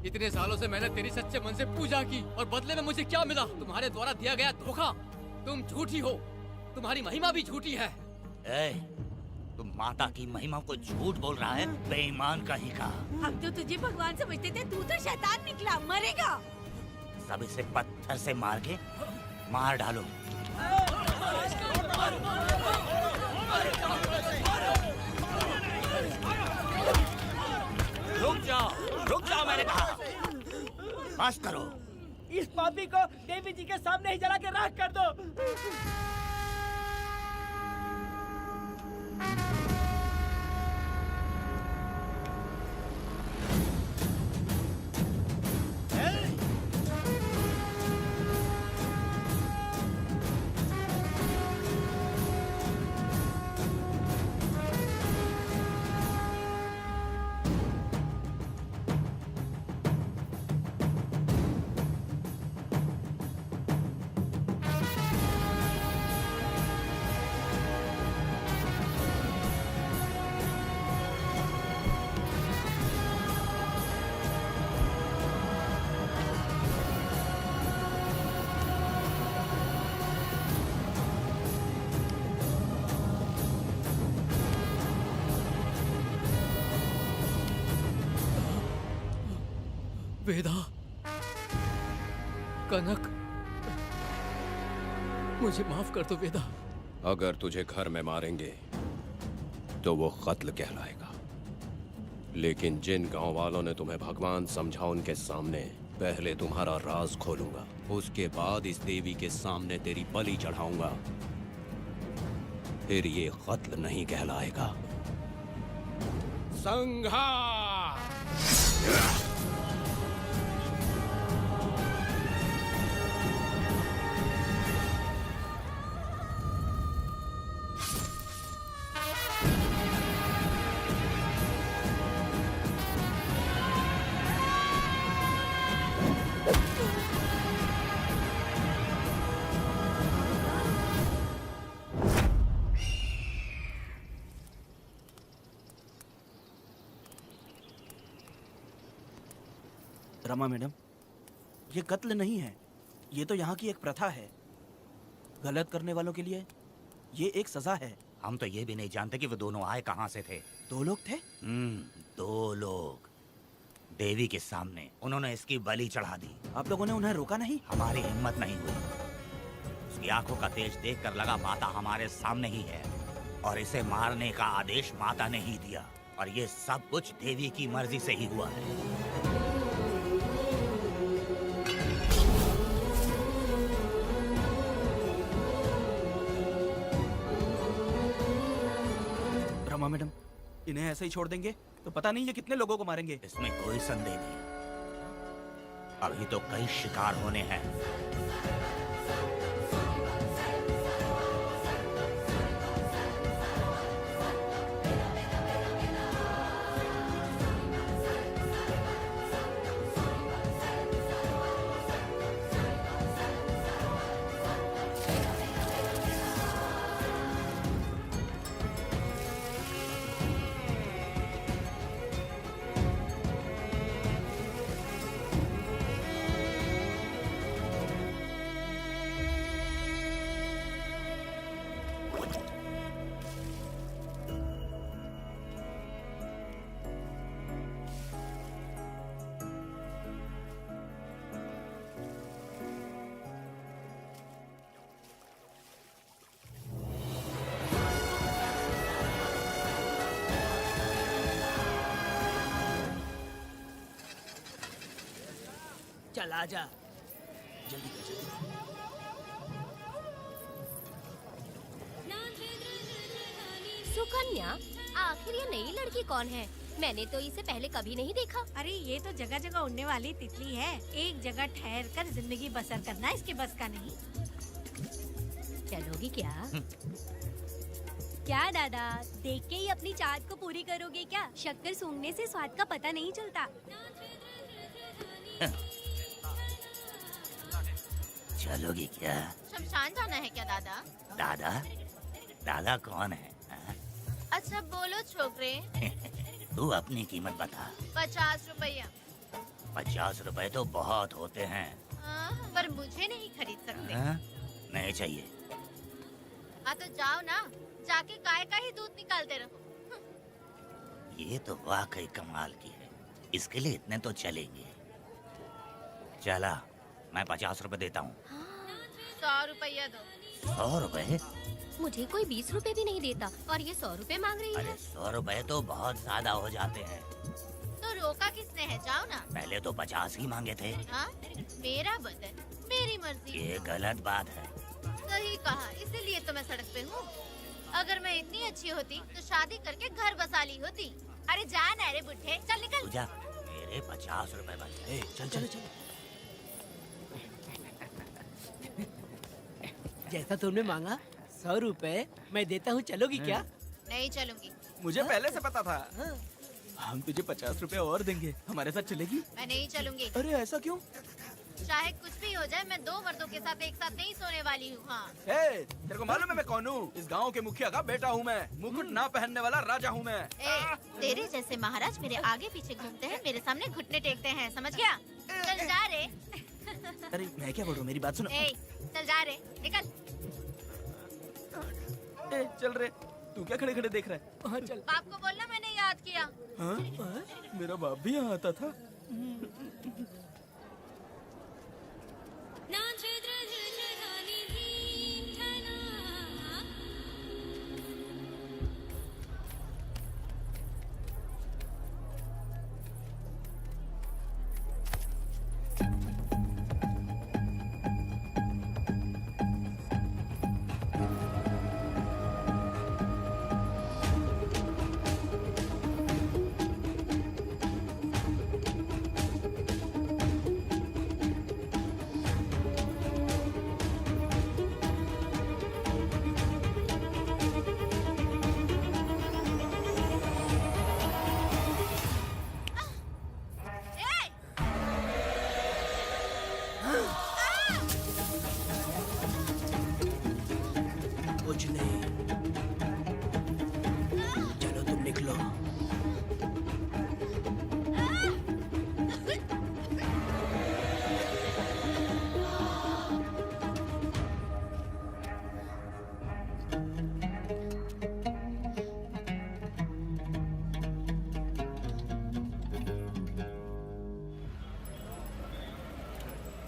इतने सालों से मैंने तेरी सच्चे मन से पूजा की, और बदले में मुझे क्या मिला? तुम्हारे द्वारा दिया गया धोखा। तुम झूठी हो, तुम्हारी महिमा भी झूठी है। तुम माता की महिमा को झूठ बोल रहा है, बेईमान कहीं का। हम तो तुझे भगवान समझते थे, तू तो शैतान निकला, मरेगा। सब इसे पत्थर से मार के मार डालो। रुक जाओ मैंने कहा। बस करो। इस पापी को देवी जी के सामने ही जला के राख कर दो। वेदा, कनक, मुझे माफ कर दो वेदा। अगर तुझे घर में मारेंगे तो वो कत्ल कहलाएगा, लेकिन जिन गांव वालों ने तुम्हें भगवान समझा उनके सामने पहले तुम्हारा राज खोलूंगा, उसके बाद इस देवी के सामने तेरी बलि चढ़ाऊंगा, फिर ये कत्ल नहीं कहलाएगा। संहार! रमा मैडम, ये कत्ल नहीं है, ये तो यहाँ की एक प्रथा है। गलत करने वालों के लिए ये एक सजा है। हम तो ये भी नहीं जानते कि वो दोनों आए कहाँ से थे। 2 लोग थे? 2 लोग देवी के सामने, उन्होंने इसकी बलि चढ़ा दी। आप लोगों ने उन्हें रोका नहीं? हमारी हिम्मत नहीं हुई। उसकी आंखों का तेज देखकर लगा माता हमारे सामने ही है और इसे मारने का आदेश माता ने ही दिया, और ये सब कुछ देवी की मर्जी से ही हुआ है। रमा मैडम, इन्हें ऐसे ही छोड़ देंगे तो पता नहीं ये कितने लोगों को मारेंगे। इसमें कोई संदेह नहीं, अभी तो कई शिकार होने हैं। चल आजा, जल्दी कर जल्दी। सुकन्या, आखिर ये नई लड़की कौन है? मैंने तो इसे पहले कभी नहीं देखा। अरे ये तो जगह जगह उड़ने वाली तितली है। एक जगह ठहर कर जिंदगी बसर करना इसके बस का नहीं। चलोगी क्या? क्या दादा, देख के ही अपनी चाहत को पूरी करोगे क्या? शक्कर सूंघने से स्वाद का पता नहीं चलता। चलोगी क्या? शमशान जाना है क्या दादा? दादा? दादा कौन है? अच्छा बोलो छोकरे। तू अपनी कीमत बता। 50 रुपया। 50 रुपए तो बहुत होते हैं। पर मुझे नहीं खरीद सकते। नहीं चाहिए। हाँ तो जाओ ना, जाके गाय का ही दूध निकालते रहो। ये तो वाकई कमाल की है, इसके लिए इतने तो चलेंगे। चला, मैं 50 रुपए देता हूँ। 100 रुपया दो। 100 रुपए? मुझे कोई 20 रुपए भी नहीं देता और ये 100 रुपए मांग रही है। अरे 100 रुपए तो बहुत ज्यादा हो जाते हैं। तो रोका किसने है? जाओ ना। पहले तो 50 ही मांगे थे। हाँ? मेरा बदन, मेरी मर्जी। ये गलत बात है। सही कहा, इसीलिए तो मैं सड़क पे हूँ। अगर मैं इतनी अच्छी होती तो शादी करके घर बसा ली होती। अरे जा ना रे बुढ़े, चल निकल। पूजा, मेरे 50 रुपए बच गए। चल चल चल। जैसा तुमने मांगा 100 रुपए मैं देता हूँ, चलोगी क्या? नहीं चलूंगी। मुझे पहले से पता था। हम तुझे 50 रुपए और देंगे, हमारे साथ चलेगी? मैं नहीं चलूंगी। अरे ऐसा क्यों? चाहे कुछ भी हो जाए, मैं 2 मर्दों के साथ एक साथ नहीं सोने वाली हूँ। हाँ। तेरे को मालूम है मैं कौन हूँ? इस गांव के मुखिया का बेटा हूँ मैं। मुकुट ना पहनने वाला राजा हूँ मैं। तेरे जैसे महाराज मेरे आगे पीछे घूमते हैं, मेरे सामने घुटने टेकते हैं, समझ गया? चल जा रे। अरे मैं क्या बोल रहा हूँ, मेरी बात सुनो। चल जा रे, निकल। चल रे, तू क्या खड़े खड़े देख रहा है? हाँ चल। बाप को बोलना मैंने याद किया। हाँ? मेरा बाप भी यहाँ आता था।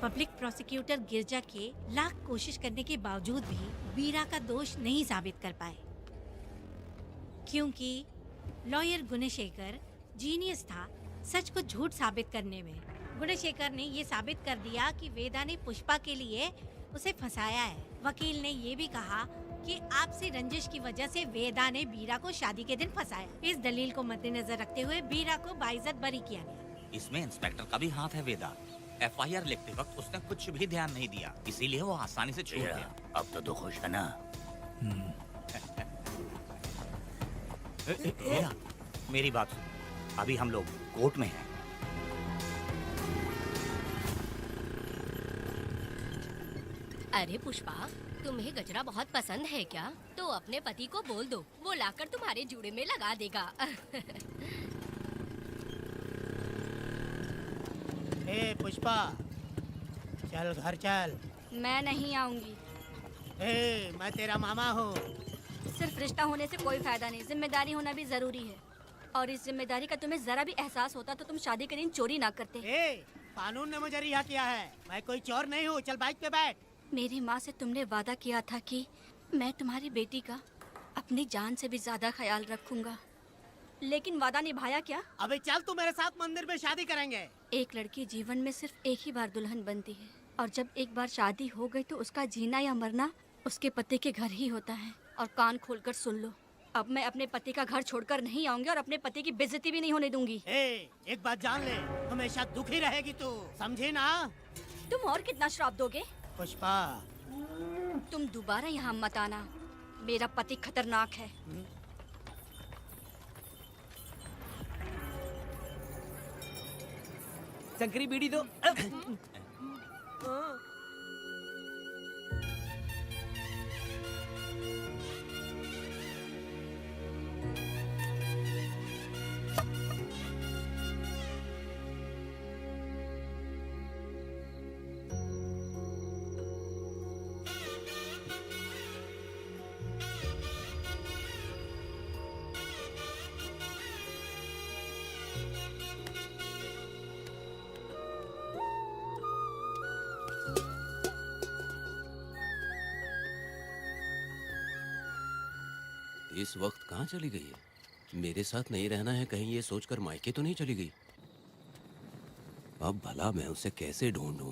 पब्लिक प्रोसिक्यूटर गिरजा के लाख कोशिश करने के बावजूद भी वीरा का दोष नहीं साबित कर पाए, क्योंकि लॉयर गुणशेखर जीनियस था सच को झूठ साबित करने में। गुणशेखर ने ये साबित कर दिया कि वेदा ने पुष्पा के लिए उसे फंसाया है। वकील ने ये भी कहा कि आपसी रंजिश की वजह से वेदा ने वीरा को शादी के दिन फंसाया। इस दलील को मद्देनजर रखते हुए वीरा को बाइज्जत बरी किया गया। इसमें इंस्पेक्टर का भी हाथ है वेदा। एफआईआर लिखते वक्त उसने कुछ भी ध्यान नहीं दिया, इसीलिए वो आसानी से छूट गया। अब तो तू खुश है ना? वेदा, मेरी बात सुन, अभी हम लोग कोर्ट में हैं। अरे पुष्पा, तुम्हें गजरा बहुत पसंद है क्या? तो अपने पति को बोल दो, वो लाकर तुम्हारे जूड़े में लगा देगा। ए पुष्पा, चल घर चल। मैं नहीं आऊंगी। ए, मैं तेरा मामा हूँ। सिर्फ रिश्ता होने से कोई फायदा नहीं, जिम्मेदारी होना भी जरूरी है। और इस जिम्मेदारी का तुम्हें जरा भी एहसास होता तो तुम शादी के दिन चोरी ना करते। ए, कानून ने मुझे रिहा किया है, मैं कोई चोर नहीं हूँ। चल बाइक पे बैठ। मेरी माँ से तुमने वादा किया था कि मैं तुम्हारी बेटी का अपनी जान से भी ज्यादा ख्याल रखूंगा, लेकिन वादा निभाया क्या? अबे चल, तू मेरे साथ मंदिर में शादी करेंगे। एक लड़की जीवन में सिर्फ एक ही बार दुल्हन बनती है, और जब एक बार शादी हो गई तो उसका जीना या मरना उसके पति के घर ही होता है। और कान खोलकर सुन लो, अब मैं अपने पति का घर छोड़कर नहीं आऊंगी और अपने पति की बेइज्जती भी नहीं होने दूंगी। एक बात जान ले, हमेशा दुखी रहेगी तू, समझी ना? तुम और कितना श्राप दोगे? पुष्पा, तुम दोबारा यहाँ मत आना, मेरा पति खतरनाक है। शंकरी बीड़ी दो। इस वक्त कहाँ चली गई है? मेरे साथ नहीं रहना है कहीं ये सोचकर मायके तो नहीं चली गई? अब भला मैं उसे कैसे ढूंढूं?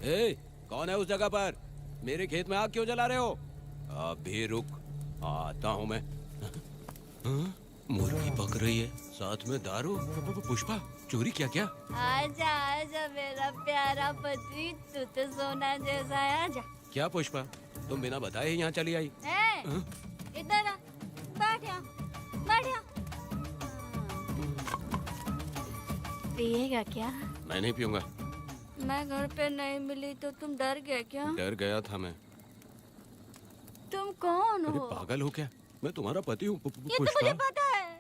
ए, कौन है उस जगह पर? मेरे खेत में आग क्यों जला रहे हो? अभी रुक, आता हूँ मैं। हाँ? मुर्गी पक रही है, साथ में दारू। पुष्पा, चोरी क्या? क्या? आजा आजा मेरा प्यारा पति, तू तो सोना जैसा है। आजा। क्या पुष्पा, तुम बिना बताए ही यहाँ चली आई? इधर आ, बैठ यहाँ, बैठ यहाँ। पिएगा क्या? मैं नहीं पीऊंगा। मैं घर पे नहीं मिली तो तुम डर गए क्या? डर गया था मैं। तुम कौन अरे हो? पागल हो क्या? मैं तुम्हारा पति हूँ। ये तो मुझे पता है।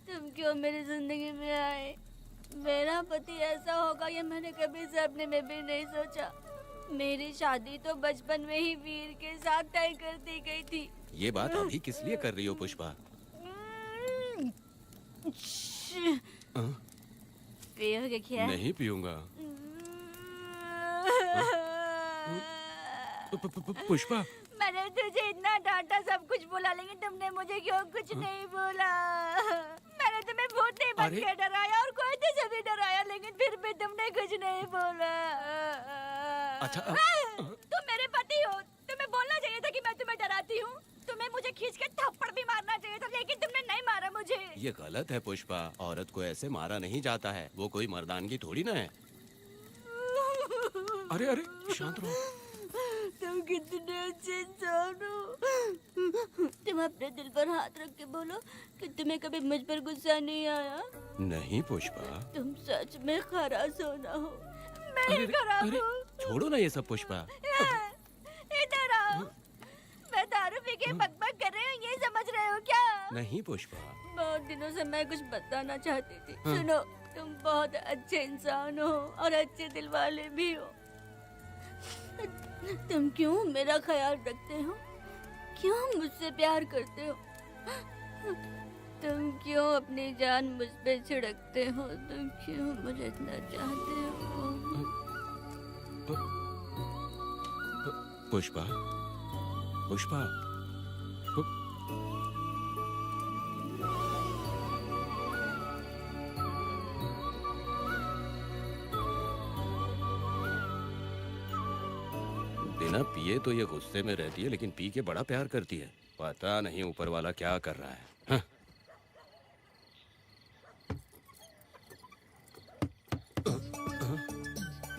तुम क्यों मेरी जिंदगी में आए? मेरा पति ऐसा होगा ये मैंने कभी सपने में भी नहीं सोचा। मेरी शादी तो बचपन में ही वीर के साथ तय कर दी गई थी। ये बात अभी किस लिए कर रही हो पुष्पा? पियोगे क्या? नहीं पीऊंगा। पुष्पा, मैंने तुझे इतना डांटा, सब कुछ बोला, लेकिन तुमने मुझे क्यों कुछ नहीं बोला? मैंने तुम्हें भूत नहीं बन के डराया और कोई तुझे भी डराया, लेकिन फिर भी तुमने कुछ नहीं बोला। अच्छा, तुम मेरे पति हो, तुम्हें बोलना चाहिए था कि मैं तुम्हें डराती हूँ। तुम्हें मुझे खींच के थप्पड़ भी मारना चाहिए था, लेकिन तुमने नहीं मारा मुझे। ये गलत है पुष्पा, औरत को ऐसे मारा नहीं जाता है, वो कोई मर्दानगी थोड़ी ना है। अरे अरे शांत रहो। तुम कितने अच्छे इंसान हो। तुम अपने दिल पर हाथ रख के बोलो कि तुम्हें कभी मुझ पर गुस्सा नहीं आया। नहीं पुष्पा, तुम सच में खराब सोना हो। मैं ही खराब हूँ। छोड़ो ना ये सब पुष्पा। इधर आओ। मैं दारू पी के बकबक कर रही हूँ, ये समझ रहे हो क्या? नहीं पुष्पा। बहुत दिनों से मैं कुछ बताना चाहती थी। सुनो, तुम बहुत अच्छे इंसान हो और अच्छे दिल वाले भी हो। तुम क्यों मेरा ख्याल रखते हो? क्यों मुझसे प्यार करते हो? तुम क्यों अपनी जान मुझ पे छिड़कते हो? तुम क्यों मुझे इतना चाहते हो? पुष्पा, पुष्पा, बिना पिए तो ये गुस्से में रहती है, लेकिन पी के बड़ा प्यार करती है। पता नहीं ऊपर वाला क्या कर रहा है। हाँ।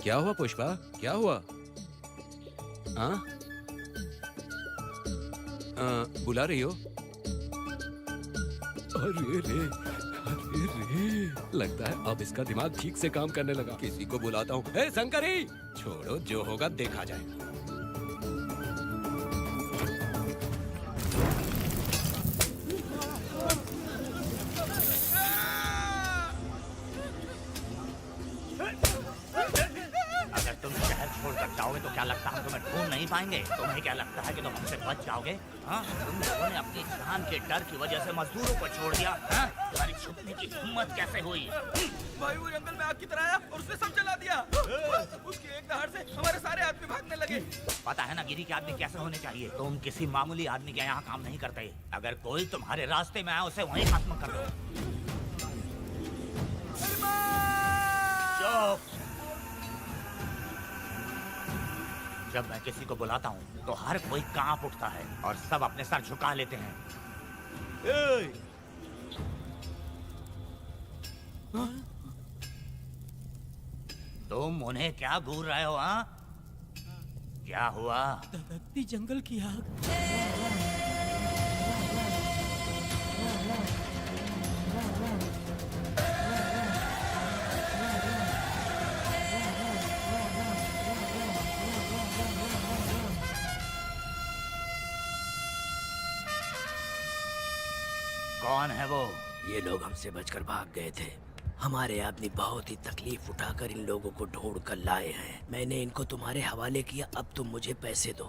क्या हुआ पुष्पा, क्या हुआ? हाँ? बुला रही हो? अरे रे, लगता है अब इसका दिमाग ठीक से काम करने लगा। किसी को बुलाता हूँ। ए शंकरी, छोड़ो, जो होगा देखा जाएगा। अगर तुम शहर छोड़कर जाओगे तो क्या लगता है हम तुम्हें ढूंढ नहीं पाएंगे? तुम्हें क्या लगता है कि तुम हमसे बच जाओगे? हाँ, तुम लोगों ने अपनी जान के डर की वजह से मजदूरों को छोड़ दिया। हाँ? तुम्हारी छुपने की हिम्मत कैसे हुई? भाई वो जंगल में आग की तरह आया और उसने सब जला दिया। उसकी एक दहाड़ से हमारे सारे आदमी भागने लगे। पता है ना गिरी के आदमी कैसे होने चाहिए? तुम किसी मामूली आदमी के यहाँ काम नहीं करते। अगर कोई तुम्हारे रास्ते में आए उसे वहीं खत्म कर दो। चुप! जब मैं किसी को बुलाता हूँ तो हर कोई कांप उठता है और सब अपने सर झुका लेते हैं। तुम उन्हें क्या घूर रहे हो? हाँ, क्या हुआ? धधकती जंगल की आग। कौन है वो? ये लोग हमसे बचकर भाग गए थे। हमारे आदमी बहुत ही तकलीफ उठाकर इन लोगों को ढूंढ कर लाए हैं। मैंने इनको तुम्हारे हवाले किया, अब तुम मुझे पैसे दो।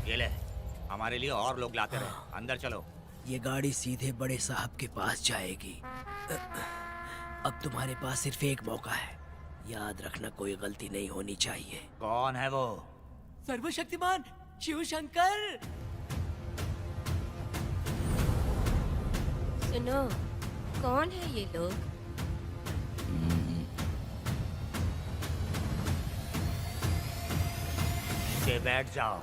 ये ले, हमारे लिए और लोग लाते रहे। अंदर चलो। ये गाड़ी सीधे बड़े साहब के पास जाएगी। अब तुम्हारे पास सिर्फ एक मौका है, याद रखना कोई गलती नहीं होनी चाहिए। कौन है वो? सर्वशक्तिमान शिव शंकर। सुनो, कौन है ये लोग? बैठ जाओ।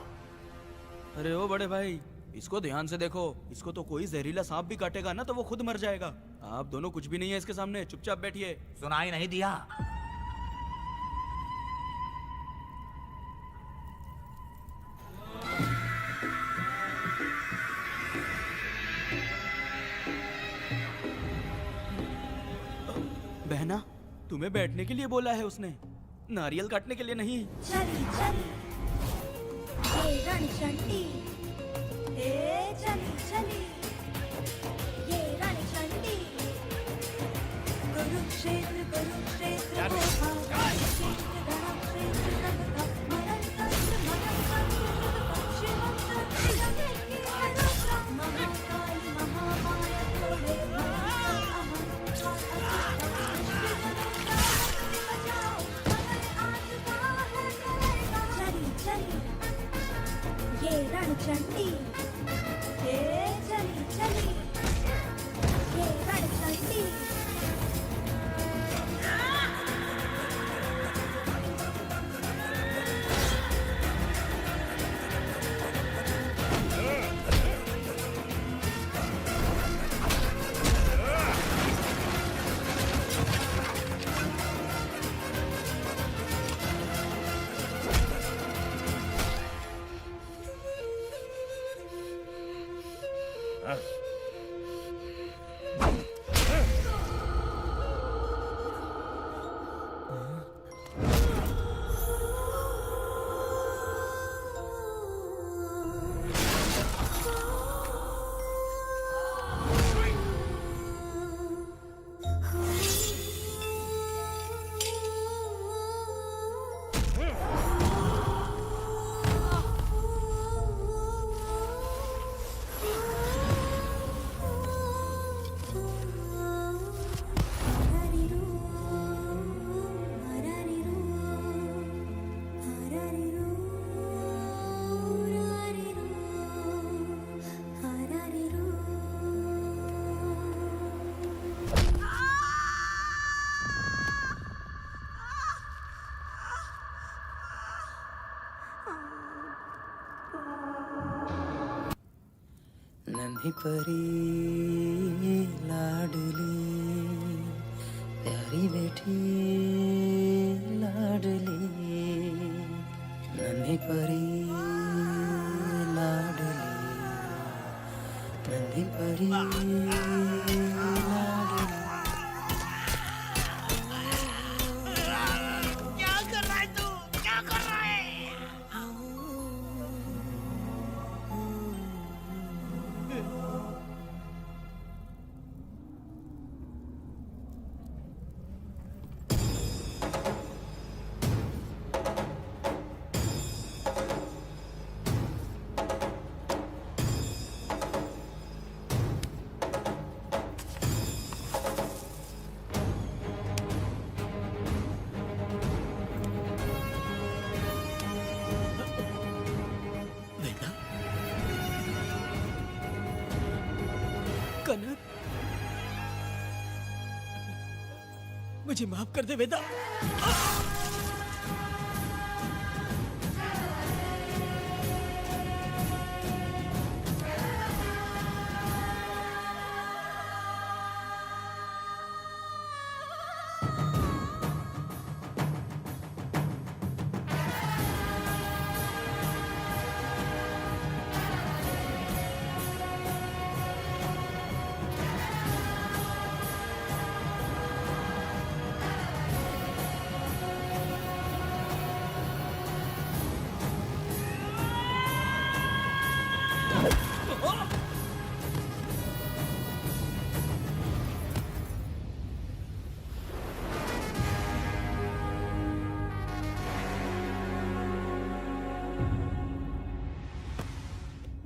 अरे ओ बड़े भाई, इसको ध्यान से देखो। इसको तो कोई जहरीला सांप भी काटेगा ना तो वो खुद मर जाएगा। आप दोनों कुछ भी नहीं है इसके सामने, चुपचाप बैठिए। सुनाई नहीं दिया? बहना, तुम्हें बैठने के लिए बोला है उसने, नारियल काटने के लिए नहीं। चली चली ये रणचंडी, चली चली ये रणचंडी। कुरुक्षेत्र कुरुक्षेत्र को भागा, क्षेत्र धर्मक्षेत्र तथा मरण तंत्र मरण तंत्र शिवंतर जगत की अनुग्रह। महाकाली महामाया तोड़े ये रणचंडी, चली चली ये रणचंडी। नन्ही परी लाडली प्यारी बेटी लाडली नन्ही परी लाडली नन्ही परी लाडली। क्या कर रहा है तू? क्या कर रहा है? वेदा, कनक, मुझे माफ कर दे वेदा।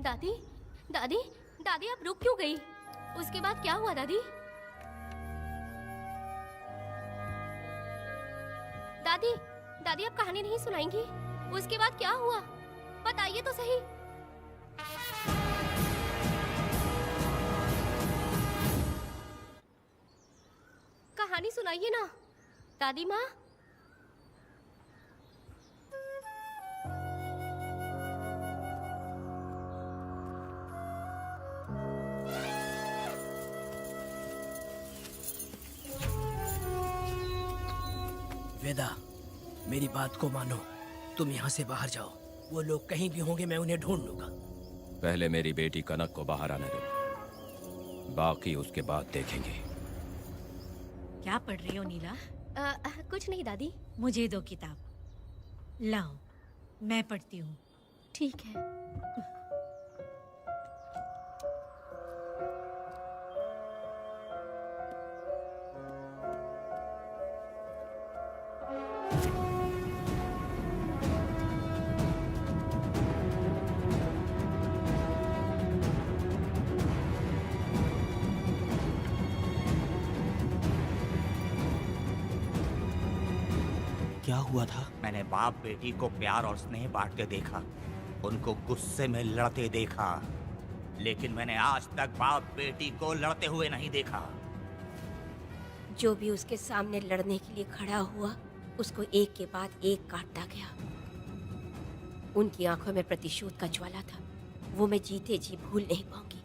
दादी, दादी, दादी आप रुक क्यों गई? उसके बाद क्या हुआ दादी? दादी, दादी आप कहानी नहीं सुनाएंगी? उसके बाद क्या हुआ? बताइए तो सही। कहानी सुनाइए ना, दादी माँ। वेदा, मेरी बात को मानो। तुम यहाँ से बाहर जाओ। वो लोग कहीं भी होंगे, मैं उन्हें ढूंढ लूंगा। पहले मेरी बेटी कनक को बाहर आने दो, बाकी उसके बाद देखेंगे। क्या पढ़ रही हो नीला? कुछ नहीं दादी। मुझे दो किताब। लाओ, मैं पढ़ती हूँ। ठीक है। क्या हुआ था? मैंने बाप बेटी को प्यार और स्नेह बांटते देखा, उनको गुस्से में लड़ते देखा, लेकिन मैंने आज तक बाप बेटी को लड़ते हुए नहीं देखा। जो भी उसके सामने लड़ने के लिए खड़ा हुआ, उसको एक के बाद एक काटता गया। उनकी आंखों में प्रतिशोध का ज्वाला था, वो मैं जीते जी भूल नहीं पाऊंगी।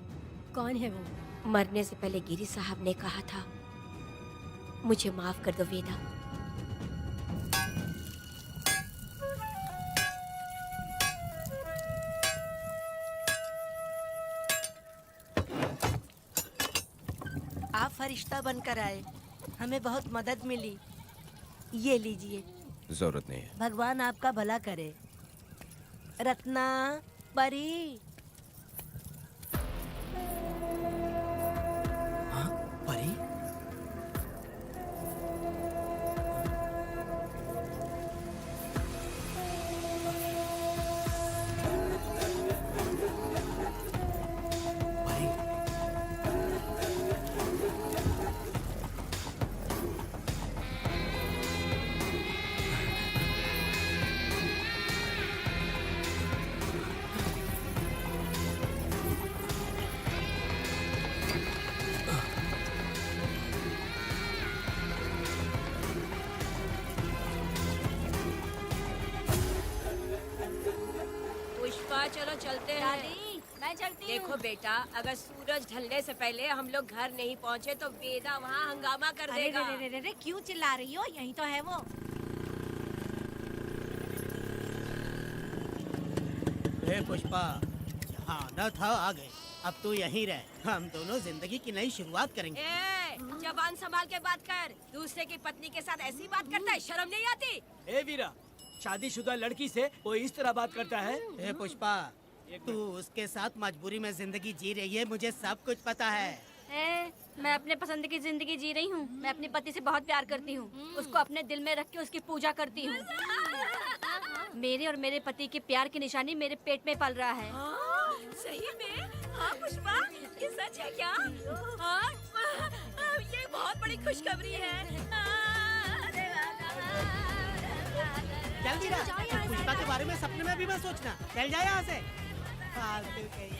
कौन है वो? मरने से पहले गिरी साहब ने कहा था, मुझे माफ कर दो वेदा। आप फरिश्ता बनकर आए, हमें बहुत मदद मिली। ये लीजिए। जरूरत नहीं है। भगवान आपका भला करे। रत्ना, परी। हाँ, परी? पुष्पा, चलो चलते हैं। दादी, मैं चलती चाहती देखो हूँ। बेटा, अगर सूरज ढलने से पहले हम लोग घर नहीं पहुँचे तो वेदा वहाँ हंगामा कर अरे देगा। रे रे रे रे, क्यों चिल्ला रही हो? यही तो है वो। पुष्पा, यहाँ आना था आ गए। अब तू यहीं रह, हम दोनों जिंदगी की नई शुरुआत करेंगे। जबान संभाल के बात कर। दूसरे की पत्नी के साथ ऐसी बात करता है, शर्म नहीं आती? ए वीरा, शादीशुदा लड़की से कोई इस तरह बात करता है? ए पुष्पा, तू उसके साथ मजबूरी में जिंदगी जी रही है, मुझे सब कुछ पता है। मैं अपने पसंद की जिंदगी जी रही हूँ। मैं अपने पति से बहुत प्यार करती हूँ। उसको अपने दिल में रख के उसकी पूजा करती हूँ। मेरे और मेरे पति के प्यार की निशानी मेरे पेट में पल रहा है। सही में? हाँ पुष्पा, ये सच है क्या? हाँ, ये बहुत बड़ी खुशखबरी है। जल्दी रह, पुष्पा के बारे में सपने में भी मत सोचना। चल जा यहाँ से। फालतू कहीं।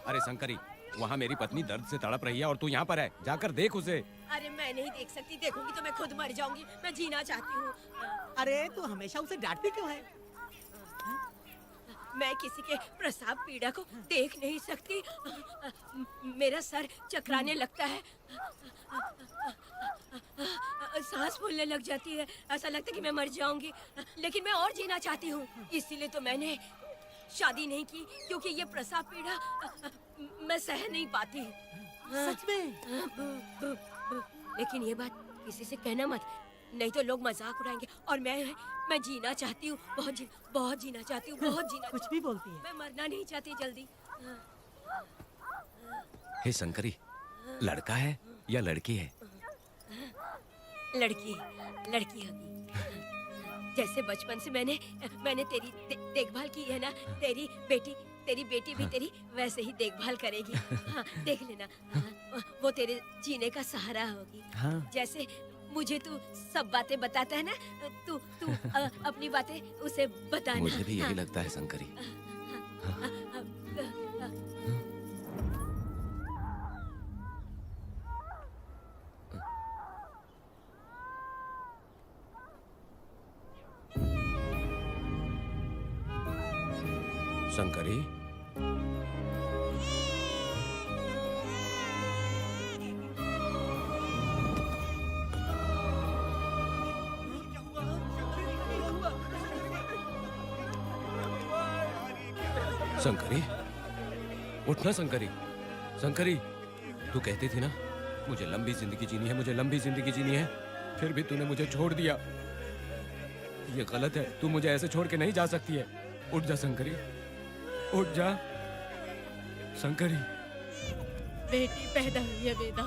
अरे शंकरी, वहाँ मेरी पत्नी दर्द से तड़प रही है और तू यहाँ पर है। जाकर देख उसे। अरे मैं नहीं देख सकती, देखूंगी तो मैं खुद मर जाऊंगी। मैं जीना चाहती हूँ। अरे तू हमेशा उसे डांटती क्यों है? मैं किसी के प्रसाव पीड़ा को देख नहीं सकती। मेरा सर चकराने लगता है, सांस फूलने लग जाती है, ऐसा लगता है कि मैं मर जाऊंगी। लेकिन मैं और जीना चाहती हूँ, इसीलिए तो मैंने शादी नहीं की, क्योंकि ये प्रसाव पीड़ा मैं सह नहीं पाती। सच में? लेकिन ये बात किसी से कहना मत, नहीं तो लोग मजाक उड़ाएंगे। और मैं जीना चाहती हूँ, बहुत जीना चाहती हूँ, बहुत जीना। कुछ भी बोलती है। मैं मरना नहीं चाहती जल्दी। हे शंकरी, लड़का है या लड़की है? लड़की होगी। जैसे बचपन से मैंने तेरी देखभाल की है ना, तेरी बेटी भी तेरी वैसे ही देखभाल करेगी। हाँ, देख लेना। हाँ, वो तेरे जीने का सहारा होगी। हाँ। जैसे मुझे तू सब बातें बताता है ना, तू अपनी बातें उसे बताना। मुझे भी यही लगता है शंकरी। शंकरी, शंकरी, उठना शंकरी। शंकरी, तू कहती थी ना मुझे लंबी जिंदगी जीनी है, मुझे लंबी जिंदगी जीनी है, फिर भी तूने मुझे छोड़ दिया। ये गलत है, तू मुझे ऐसे छोड़ के नहीं जा सकती है। उठ जा शंकरी, उठ जा शंकरी। बेटी पैदा हुई है वेदा।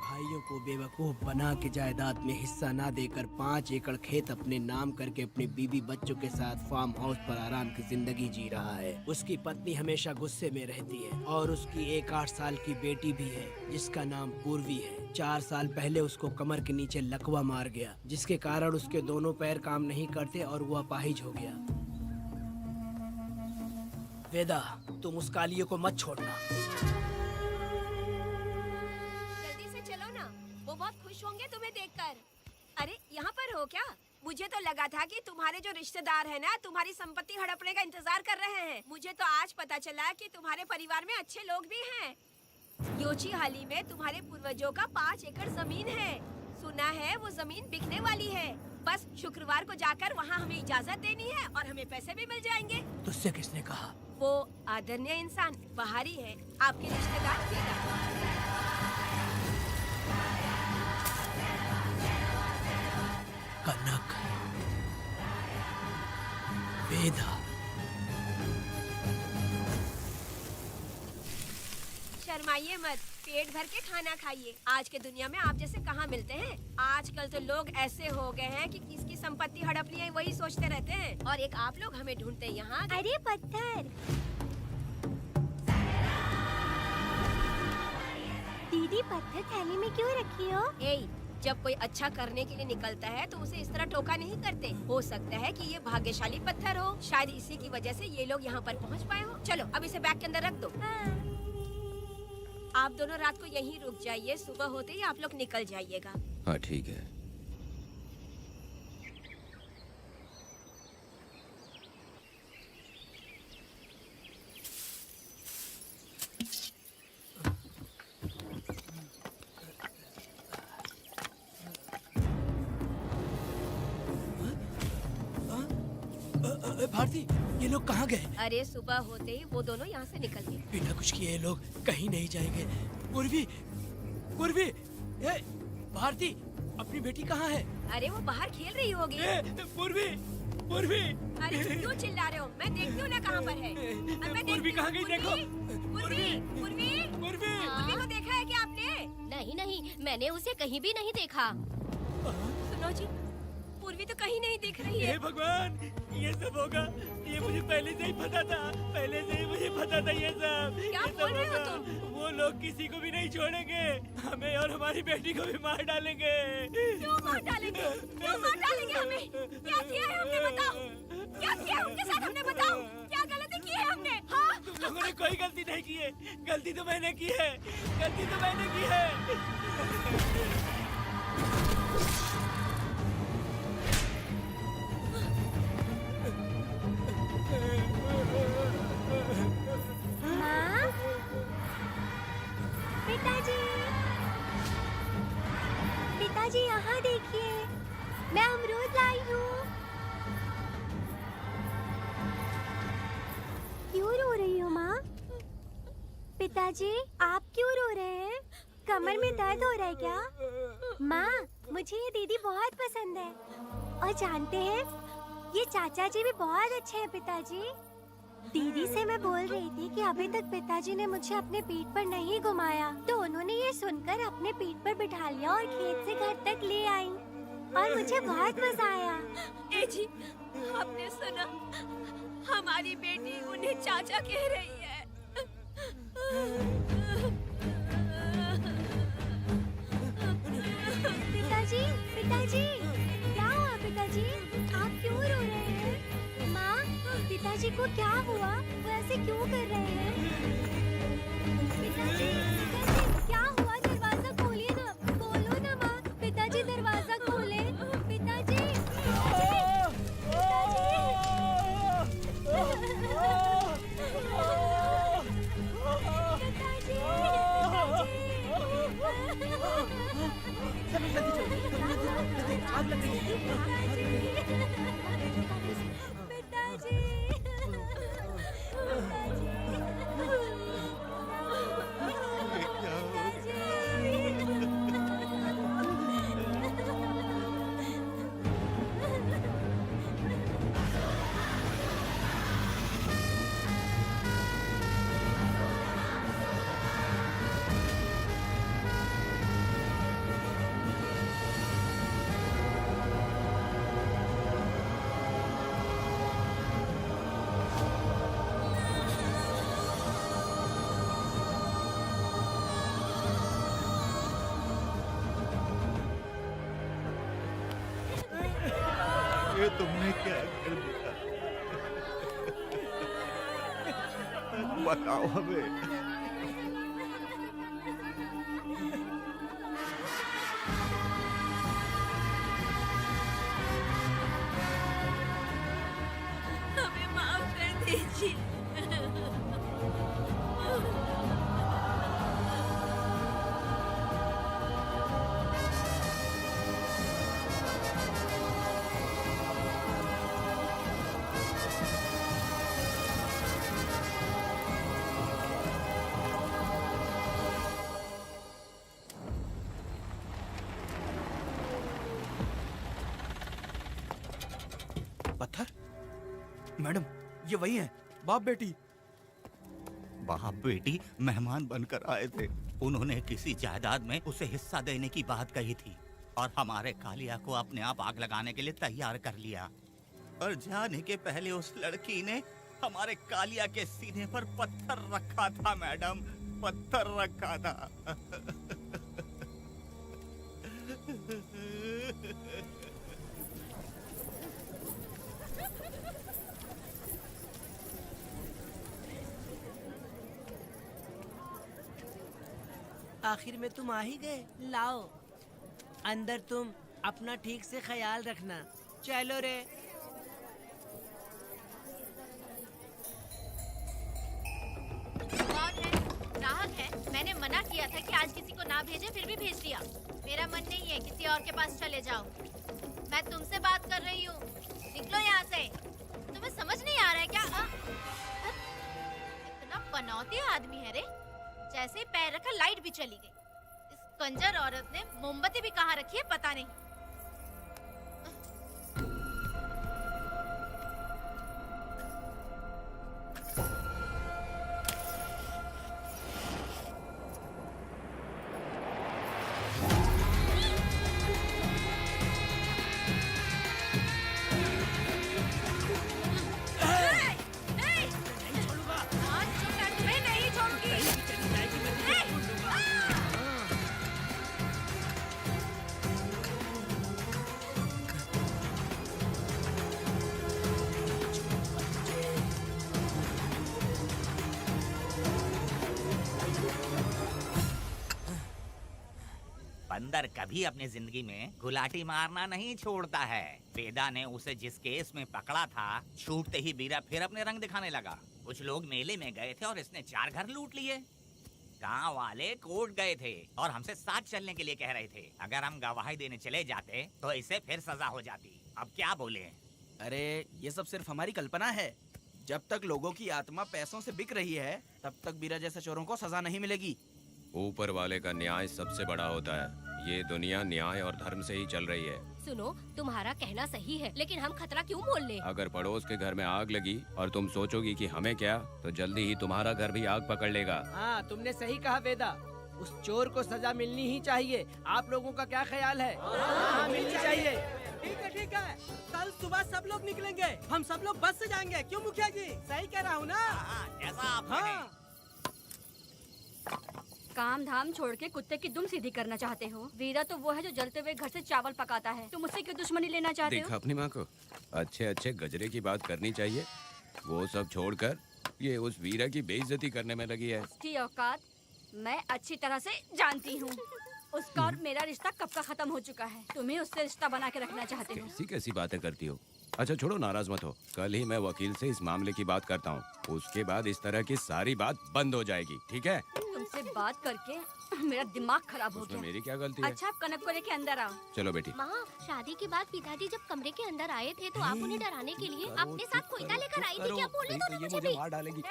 भाइयों को बेवकूफ बना के जायदाद में हिस्सा ना देकर 5 एकड़ खेत अपने नाम करके अपनी बीवी बच्चों के साथ फार्म हाउस पर आराम की जिंदगी जी रहा है। उसकी पत्नी हमेशा गुस्से में रहती है और उसकी एक 8 साल की बेटी भी है जिसका नाम पूर्वी है। 4 साल पहले उसको कमर के नीचे लकवा मार गया, जिसके कारण उसके दोनों पैर काम नहीं करते और वो अपाहिज हो गया। वेदा, तुम उस कालियों को मत छोड़ना। बहुत खुश होंगे तुम्हें देखकर। अरे यहाँ पर हो क्या? मुझे तो लगा था कि तुम्हारे जो रिश्तेदार हैं ना, तुम्हारी संपत्ति हड़पने का इंतजार कर रहे हैं। मुझे तो आज पता चला कि तुम्हारे परिवार में अच्छे लोग भी हैं। योची हाली में तुम्हारे पूर्वजों का 5 एकड़ जमीन है। सुना है वो जमीन बिकने वाली है। बस शुक्रवार को जाकर वहाँ हमें इजाजत देनी है और हमें पैसे भी मिल जाएंगे। तुझसे किसने कहा? वो आदरणीय इंसान बाहरी है, आपके रिश्तेदार। कनक, वेदा। शर्माइए मत, पेट भर के खाना खाइए। आज के दुनिया में आप जैसे कहाँ मिलते हैं। आजकल तो लोग ऐसे हो गए हैं कि किसकी संपत्ति हड़प ली है वही सोचते रहते हैं। और एक आप लोग हमें ढूंढते हैं यहाँ। अरे पत्थर, दीदी पत्थर थैली में क्यों रखी हो? जब कोई अच्छा करने के लिए निकलता है तो उसे इस तरह टोका नहीं करते। हो सकता है कि ये भाग्यशाली पत्थर हो, शायद इसी की वजह से ये लोग यहाँ पर पहुँच पाए हो। चलो अब इसे बैग के अंदर रख दो। आप दोनों रात को यहीं रुक जाइए, सुबह होते ही आप लोग निकल जाइएगा। हाँ ठीक है। भारती, ये लोग कहाँ गए? अरे सुबह होते ही वो दोनों यहाँ से निकल गए। बिना कुछ किए ये लोग कहीं नहीं जाएंगे। पूर्वी, पूर्वी, ए, भारती, अपनी बेटी कहाँ है? अरे वो बाहर खेल रही होगी। पूर्वी, पूर्वी। अरे क्यों चिल्ला रहे हो? मैं देखती हूँ ना कहाँ पर है। पूर्वी कहाँ गई? देखो। पूर्वी, पूर्वी, पूर्वी, पूर्वी को देखा है क्या आपने? नहीं नहीं, मैंने उसे कहीं भी नहीं देखा। सुनो जी, पूर्वी तो कहीं नहीं दिख रही है। हे भगवान, ये सब होगा, ये मुझे पहले से ही पता था। पहले से ही मुझे पता था ये सब। क्या ये सब बोल रहे हो होगा। तुम? वो लोग किसी को भी नहीं छोड़ेंगे, हमें और हमारी बेटी को भी मार डालेंगे। क्यों मार डालेंगे? क्यों मार डालेंगे हमें? क्या किया है हमने बताओ? क्या किया है उनके साथ हमने बताओ? क्या गलती की है हमने? हाँ? तुम लोगों ने कोई गलती नहीं की है। गलती तो मैंने की है। गलती तो मैंने की है। माँ, पिताजी, पिताजी यहाँ देखिए, मैं अमरूद लाई हूँ। क्यों रो रही हो माँ? पिताजी, आप क्यों रो रहे हैं? कमर में दर्द हो रहा है क्या? माँ, मुझे ये दीदी बहुत पसंद है। और जानते हैं, ये चाचा जी भी बहुत अच्छे हैं पिताजी। दीदी से मैं बोल रही थी कि अभी तक पिताजी ने मुझे अपने पीठ पर नहीं घुमाया, तो उन्होंने ये सुनकर अपने पीठ पर बिठा लिया और खेत से घर तक ले आई और मुझे बहुत मजा आया। ए जी, आपने सुना? हमारी बेटी उन्हें चाचा कह रही है। पिताजी, पिताजी, क्या हुआ पिताजी? आप क्यों रो रहे हैं? माँ, पिताजी को क्या हुआ? वो ऐसे क्यों कर रहे हैं? पिताजी, पिताजी, क्या हुआ? दरवाजा खोलिए ना, खोलो ना माँ। पिताजी दरवाजा खोले। पिताजी, आग लग रही है। ये तुमने क्या कर दिया? बताओ हमें। हमें माफ कर दीजिए। पत्थर? मैडम, ये वही है, बाप बेटी। बाप बेटी मेहमान बनकर आए थे। उन्होंने किसी जायदाद में उसे हिस्सा देने की बात कही थी और हमारे कालिया को अपने आप आग लगाने के लिए तैयार कर लिया। और जाने के पहले उस लड़की ने हमारे कालिया के सीने पर पत्थर रखा था मैडम, पत्थर रखा था। आखिर में तुम आ ही गए। लाओ अंदर, तुम अपना ठीक से ख्याल रखना। चलो रे। कौन है? ग्राहक है। मैंने मना किया था कि आज किसी को ना भेजे, फिर भी भेज दिया। मेरा मन नहीं है, किसी और के पास चले जाओ। मैं तुमसे बात कर रही हूँ, निकलो यहाँ से। तुम्हें समझ नहीं आ रहा है क्या? इतना पनौती आदमी है रे, जैसे ही पैर रखा लाइट भी चली गई। इस कंजर औरत ने मोमबत्ती भी कहाँ रखी है पता नहीं। बंदर कभी अपनी जिंदगी में गुलाटी मारना नहीं छोड़ता है। वेदा ने उसे जिस केस में पकड़ा था, छूटते ही बीरा फिर अपने रंग दिखाने लगा। कुछ लोग मेले में गए थे और इसने 4 घर लूट लिए। गांव वाले कोर्ट गए थे और हमसे साथ चलने के लिए कह रहे थे। अगर हम गवाही देने चले जाते तो इसे फिर सजा हो जाती। अब क्या बोले? अरे ये सब सिर्फ हमारी कल्पना है। जब तक लोगों की आत्मा पैसों से बिक रही है, तब तक बीरा जैसे चोरों को सजा नहीं मिलेगी। ऊपर वाले का न्याय सबसे बड़ा होता है। ये दुनिया न्याय और धर्म से ही चल रही है। सुनो, तुम्हारा कहना सही है, लेकिन हम खतरा क्यों मोल ले? अगर पड़ोस के घर में आग लगी और तुम सोचोगी कि हमें क्या, तो जल्दी ही तुम्हारा घर भी आग पकड़ लेगा। हाँ, तुमने सही कहा वेदा। उस चोर को सजा मिलनी ही चाहिए। आप लोगों का क्या ख्याल है? हाँ, मिलनी चाहिए। ठीक है। कल सुबह सब लोग निकलेंगे। हम सब लोग बस से जाएंगे। क्यों मुखिया जी? सही कह रहा हूँ ना? जैसा आप हाँ। काम धाम छोड़ के कुत्ते की दुम सीधी करना चाहते हो? वीरा तो वो है जो जलते हुए घर से चावल पकाता है। तुम उससे क्यों दुश्मनी लेना चाहते देखा हो? अपनी माँ को, अच्छे अच्छे गजरे की बात करनी चाहिए। वो सब छोड़कर ये उस वीरा की बेइज्जती करने में लगी है। उसकी औकात मैं अच्छी तरह से जानती हूँ। उसका और मेरा रिश्ता कब का खत्म हो चुका है। तुम्हें उससे रिश्ता बना के रखना चाहते हो। कैसी कैसी बातें करती हो। अच्छा छोड़ो, नाराज मत हो। कल ही मैं वकील से इस मामले की बात करता हूँ। उसके बाद इस तरह की सारी बात बंद हो जाएगी, ठीक है? तुमसे बात करके मेरा दिमाग खराब हो उसमें गया। मेरी क्या गलती है? अच्छा, आप कनक को लेके अंदर आओ। चलो बेटी। माँ, शादी के बाद पिताजी जब कमरे के अंदर आए थे तो आप उन्हें डराने के लिए अपने साथ कोयता लेकर आई थी। क्या बोले तो मुझे भी? मार डालेगी।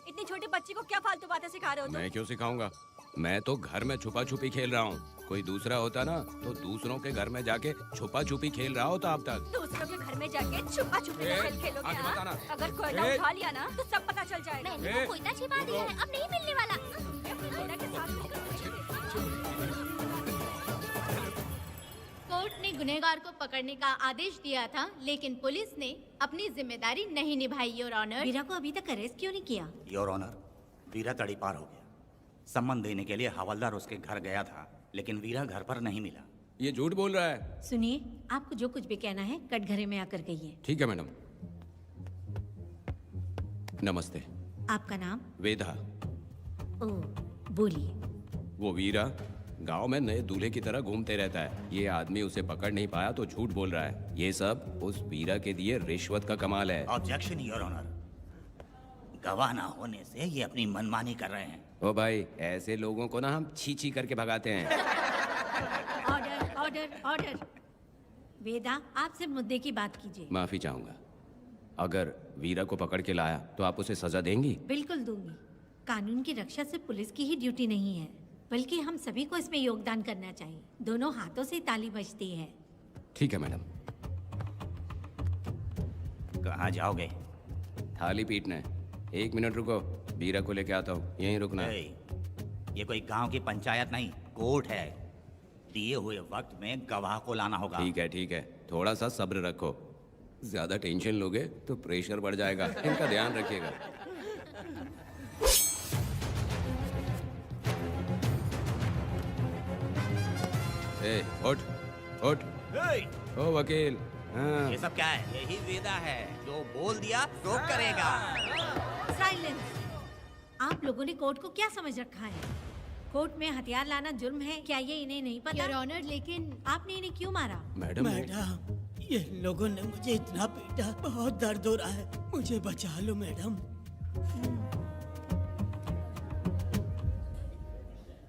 इतनी छोटी बच्ची को क्या फालतू बातें सिखा रहे हो तुम? मैं क्यों सिखाऊंगा? मैं तो घर में छुपा छुपी खेल रहा हूँ। कोई दूसरा होता ना तो दूसरों के घर में जाके छुपा छुपी खेल रहा होता अब तक। दूसरों के घर में जाके छुपा छुपी खेल खेलोगे? आगे हाँ? बताना। अगर कोयला उठा लिया ना तो सब पता चल जाएगा। मैंने वो कोयता छिपा दिया है, अब नहीं मिलने वाला। कोयला के साथ कोर्ट ने गुनहगार को पकड़ने का आदेश दिया था, लेकिन पुलिस ने अपनी जिम्मेदारी नहीं निभाई, योर ऑनर। वीरा को अभी तक अरेस्ट क्यों नहीं किया? योर ऑनर, वीरा तड़ी पार हो गया। सम्मन देने के लिए हवलदार उसके घर गया था, लेकिन वीरा घर पर नहीं मिला। ये झूठ बोल रहा है। सुनिए, आपको जो कुछ भी कहना है कटघरे में आकर कहिए। ठीक है मैडम। नमस्ते। आपका नाम? वेदा। ओह, बोलिए। वो वीरा गांव में नए दूल्हे की तरह घूमते रहता है। ये आदमी उसे पकड़ नहीं पाया तो झूठ बोल रहा है। ये सब उस वीरा के दिए रिश्वत का कमाल है। Objection your honour. गवाह ना होने से ये अपनी मनमानी कर रहे हैं। ओ भाई, ऐसे लोगों को ना हम छी छी करके भगाते हैं। Order, order, order. वेदा, आपसे मुद्दे की बात कीजिए। माफी चाहूंगा। अगर वीरा को पकड़ के लाया तो आप उसे सजा देंगी? बिल्कुल दूंगी। कानून की रक्षा सिर्फ पुलिस की ही ड्यूटी नहीं है, बल्कि हम सभी को इसमें योगदान करना चाहिए। दोनों हाथों से ताली बजती है। ठीक है मैडम। कहाँ जाओगे? थाली पीटने। 1 मिनट रुको, वीरा को लेके आता हूँ। यहीं रुकना है। ये कोई गांव की पंचायत नहीं, कोर्ट है। दिए हुए वक्त में गवाह को लाना होगा। ठीक है, थोड़ा सा सब्र रखो। ज्यादा टेंशन लोगे तो प्रेशर बढ़ जाएगा, इनका ध्यान रखिएगा। ए, उठ। ओ वकील। हाँ। ये सब क्या है? यही वेदा है, जो बोल दिया तो करेगा। साइलेंस। आप लोगों ने कोर्ट को क्या समझ रखा है? कोर्ट में हथियार लाना जुर्म है, क्या ये इन्हें नहीं पता? योर ऑनर, लेकिन आपने इन्हें क्यों मारा? मैडम ये लोगों ने मुझे इतना पीटा, बहुत दर्द हो रहा है, मुझे बचा लो मैडम।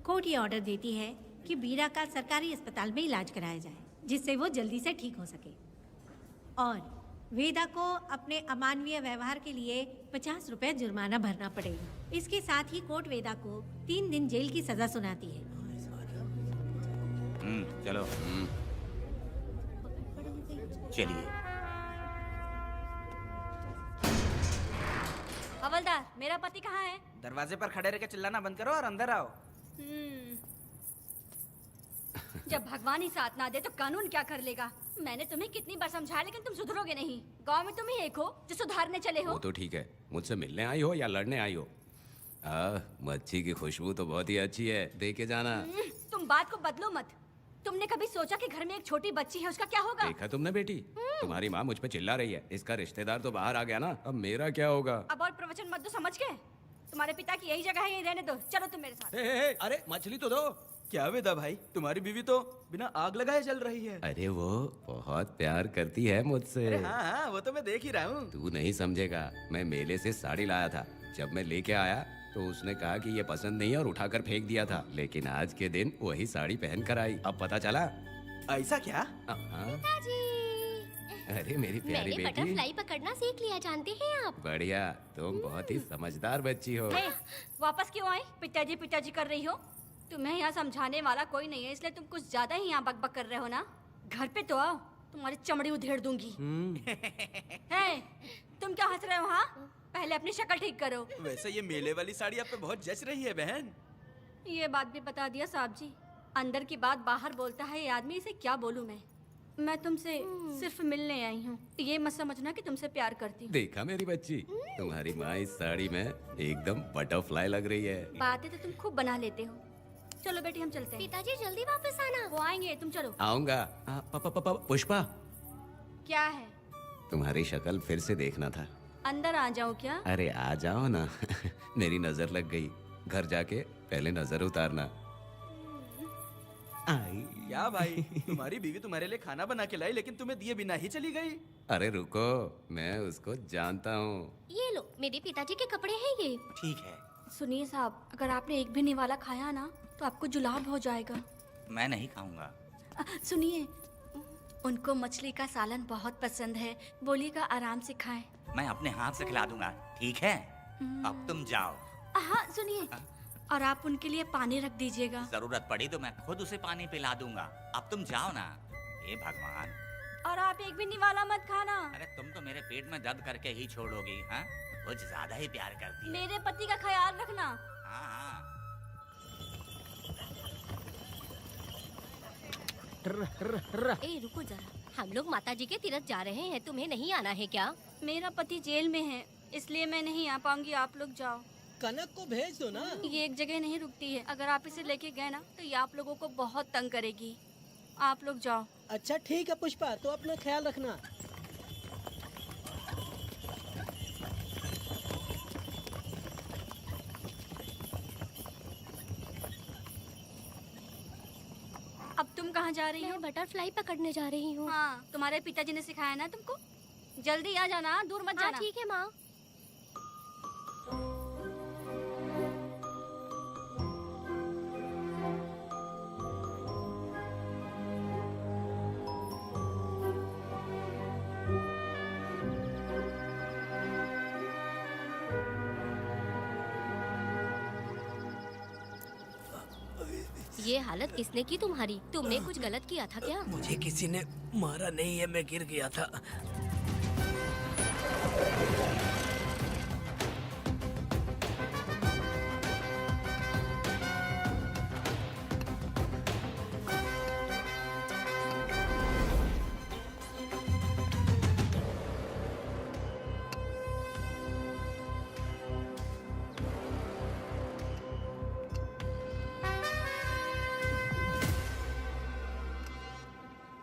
कोर्ट ये ऑर्डर देती है कि बीरा का सरकारी अस्पताल में इलाज कराया जाए, जिससे वो जल्दी से ठीक हो सके। और वेदा को अपने अमानवीय व्यवहार के लिए 50 रुपए जुर्माना भरना पड़ेगा। इसके साथ ही कोर्ट वेदा को 3 दिन जेल की सजा सुनाती है। चलो। चलिए। हवलदार, मेरा पति कहाँ है? दरवाजे पर खड़े रह के चिल्लाना बंद करो और अंदर आओ। जब भगवान ही साथ ना दे तो कानून क्या कर लेगा? मैंने तुम्हें कितनी बार समझाया, लेकिन तुम सुधरोगे नहीं। गांव में तुम ही एक हो जो सुधारने चले हो। वो तो ठीक है, मुझसे मिलने आई हो या लड़ने आई हो? मच्छी की खुशबू तो बहुत ही अच्छी है, दे के जाना। तुम बात को बदलो मत। तुमने कभी सोचा कि घर में एक छोटी बच्ची है, उसका क्या होगा? देखा तुमने बेटी, तुम्हारी माँ मुझ पे चिल्ला रही है, इसका रिश्तेदार तो बाहर आ गया ना, अब मेरा क्या होगा? अब और प्रवचन मत दो, समझ गए? तुम्हारे पिता की यही जगह है, यही रहने दो। चलो तुम मेरे साथ। अरे मछली तो दो। क्या वेदा भाई, तुम्हारी बीवी तो बिना आग लगाए जल रही है। अरे वो बहुत प्यार करती है मुझसे। अरे हाँ, वो तो मैं देख ही रहा हूँ। तू नहीं समझेगा, मैं मेले से साड़ी लाया था, जब मैं लेके आया तो उसने कहा कि ये पसंद नहीं है और उठाकर फेंक दिया था, लेकिन आज के दिन वही साड़ी पहन कर आई। अब पता चला। ऐसा क्या? पिताजी, अरे मेरी प्यारी मैंने बेटी, बटरफ्लाई पकड़ना सीख लिया, जानते हैं आप? बढ़िया, तुम बहुत ही समझदार बच्ची हो। वापस क्यों आई? पिताजी कर रही हो? तुम्हें यहाँ समझाने वाला कोई नहीं है, इसलिए तुम कुछ ज्यादा ही यहाँ बकबक कर रहे हो ना। घर पे तो आओ, तुम्हारी चमड़ी उधेड़ दूंगी। तुम क्या हंस रहे हो? हाँ, पहले अपनी शक्ल ठीक करो। वैसे ये मेले वाली साड़ी आप पे बहुत जच रही है बहन। ये बात भी बता दिया साहब जी, अंदर की बात बाहर बोलता है ये आदमी, इसे क्या बोलूं मैं तुमसे सिर्फ मिलने आई हूँ, ये मत समझना कि तुमसे प्यार करती हूँ। देखा मेरी बच्ची, तुम्हारी माँ इस साड़ी में एकदम बटरफ्लाई लग रही है। बातें तो तुम खूब बना लेते हो। चलो बेटी हम चलते हैं। पिताजी जल्दी वापस आना। वो आएंगे, तुम चलो। आऊंगा। पुष्पा, क्या है? तुम्हारी शक्ल फिर से देखना था। अंदर आ जाऊं क्या? अरे आ जाओ ना। मेरी नजर लग गई, घर जाके पहले नजर उतारना। आई क्या भाई, तुम्हारी बीवी तुम्हारे लिए खाना बना के लाई, लेकिन तुम्हें दिए बिना ही चली गई। अरे रुको, मैं उसको जानता हूँ। ये लो, मेरे पिताजी के कपड़े हैं ये। ठीक है। सुनिए साहब, अगर आपने एक भी निवाला खाया ना तो आपको जुलाब हो जाएगा। मैं नहीं खाऊंगा। सुनिए, उनको मछली का सालन बहुत पसंद है, बोलिएगा आराम से खाएं। मैं अपने हाथ से खिला दूंगा, ठीक है? अब तुम जाओ। हाँ सुनिए, और आप उनके लिए पानी रख दीजिएगा। जरूरत पड़ी तो मैं खुद उसे पानी पिला दूंगा। अब तुम जाओ ना। हे भगवान। और आप एक भी निवाला मत खाना। अरे तुम तो मेरे पेट में दर्द करके ही छोड़ोगी, हाँ? कुछ ज्यादा ही प्यार करती है। मेरे पति का ख्याल रखना। हाँ हाँ। ए रुको जरा, हम लोग माताजी के तीरथ जा रहे हैं, तुम्हें नहीं आना है क्या? मेरा पति जेल में है, इसलिए मैं नहीं आ पाऊंगी, आप लोग जाओ। कनक को भेज दो ना। ये एक जगह नहीं रुकती है, अगर आप इसे लेके गए ना तो ये आप लोगों को बहुत तंग करेगी। आप लोग जाओ। अच्छा ठीक है पुष्पा, तो अपना ख्याल रखना। अब तुम कहाँ जा रही हो? मैं बटरफ्लाई पकड़ने जा रही हूँ। हाँ, तुम्हारे पिताजी ने सिखाया ना तुमको। जल्दी आ जाना, दूर मत जाना। ठीक है माँ। ये हालत किसने की तुम्हारी? तुमने कुछ गलत किया था क्या? मुझे किसी ने मारा नहीं है, मैं गिर गया था।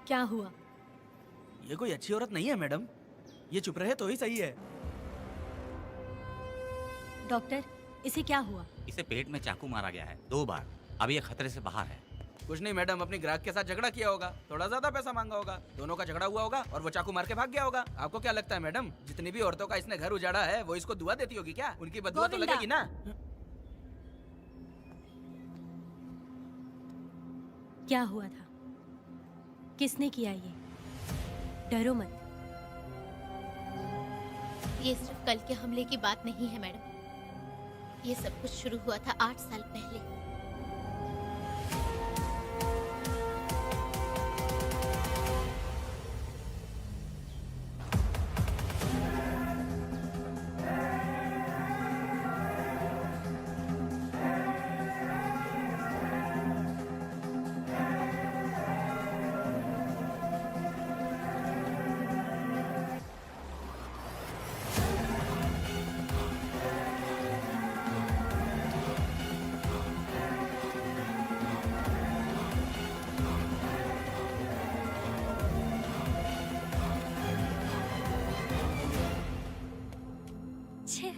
क्या हुआ? ये कोई अच्छी औरत नहीं है मैडम, ये चुप रहे तो ही सही है। डॉक्टर, इसे क्या हुआ? इसे पेट में चाकू मारा गया है 2 बार। अब ये खतरे से बाहर है। कुछ नहीं मैडम, अपनी ग्राहक के साथ झगड़ा किया होगा, थोड़ा ज्यादा पैसा मांगा होगा, दोनों का झगड़ा हुआ होगा और वो चाकू मार के भाग गया होगा। आपको क्या लगता है मैडम, जितनी भी औरतों का इसने घर उजाड़ा है वो इसको दुआ देती होगी क्या? उनकी बदुआ तो गोविंदा। लगेगी ना। क्या हुआ था? किसने किया ये? डरो मत। ये सिर्फ कल के हमले की बात नहीं है मैडम, ये सब कुछ शुरू हुआ था 8 साल पहले। छे।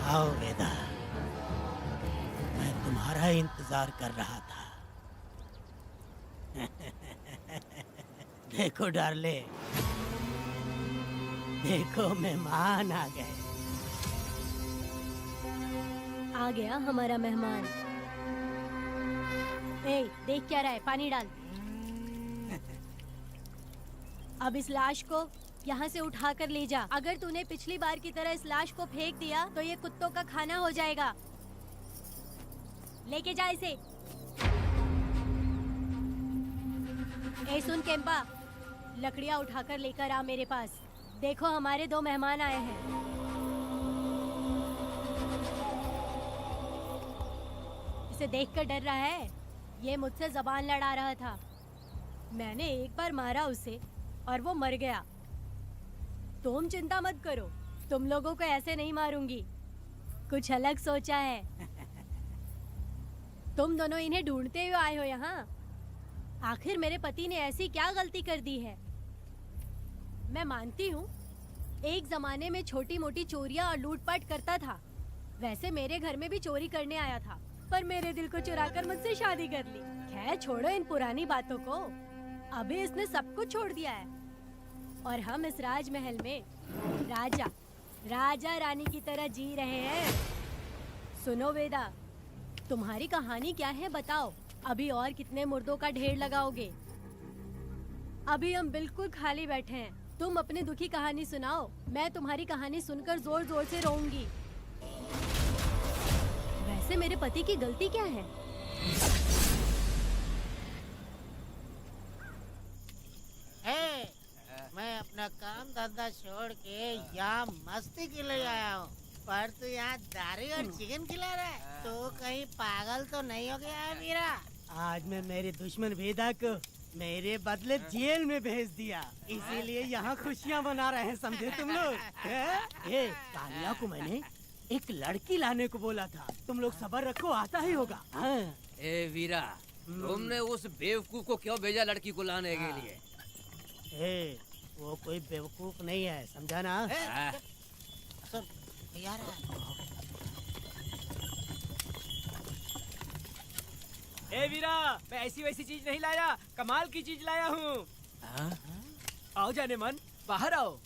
आओ वेदा, मैं तुम्हारा इंतजार कर रहा था। देखो डार्ले, देखो मेहमान आ गए। आ गया हमारा मेहमान। ए, देख क्या रहा है? पानी डाल। अब इस लाश को यहाँ से उठा कर ले जा। अगर तूने पिछली बार की तरह इस लाश को फेंक दिया तो ये कुत्तों का खाना हो जाएगा। लेके जा इसे। ए सुन केम्पा, लकड़ियाँ उठाकर लेकर आ मेरे पास। देखो हमारे 2 मेहमान आए हैं। इसे देखकर डर रहा है? ये मुझसे जबान लड़ा रहा था। मैंने एक बार मारा उसे और वो मर गया। तुम चिंता मत करो, तुम लोगों को ऐसे नहीं मारूंगी। कुछ अलग सोचा है। तुम दोनों इन्हें ढूंढते हुए आए हो यहाँ। आखिर मेरे पति ने ऐसी क्या गलती कर दी है? मैं मानती हूँ एक जमाने में छोटी मोटी चोरियाँ और लूटपाट करता था। वैसे मेरे घर में भी चोरी करने आया था, पर मेरे दिल को चुराकर मुझसे शादी कर ली। खैर छोड़ो इन पुरानी बातों को। अभी इसने सब कुछ छोड़ दिया है और हम इस राजमहल में राजा रानी की तरह जी रहे हैं। सुनो वेदा, तुम्हारी कहानी क्या है बताओ? अभी और कितने मुर्दों का ढेर लगाओगे? अभी हम बिल्कुल खाली बैठे हैं। तुम अपनी दुखी कहानी सुनाओ, मैं तुम्हारी कहानी सुनकर जोर जोर से रोऊंगी। वैसे मेरे पति की गलती क्या है? मैं अपना काम धंधा छोड़ के यहाँ मस्ती के लिए आया हूँ, पर तू यहाँ दारू और चिकन खिला रहा है। तो कहीं पागल तो नहीं हो गया है मीरा? आज मैं मेरे दुश्मन वेदा को मेरे बदले जेल में भेज दिया, इसीलिए यहाँ खुशियाँ मना रहे हैं, समझे तुम लोग? ए, कालिया को मैंने एक लड़की लाने को बोला था, तुम लोग सब्र रखो, आता ही होगा। हाँ। ए वीरा, तुमने उस बेवकूफ को क्यों भेजा लड़की को लाने के लिए? ए, वो कोई बेवकूफ नहीं है, समझा ना? सुन, यार ए वीरा, मैं ऐसी वैसी चीज नहीं लाया, कमाल की चीज लाया हूँ। आओ जाने मन, बाहर आओ।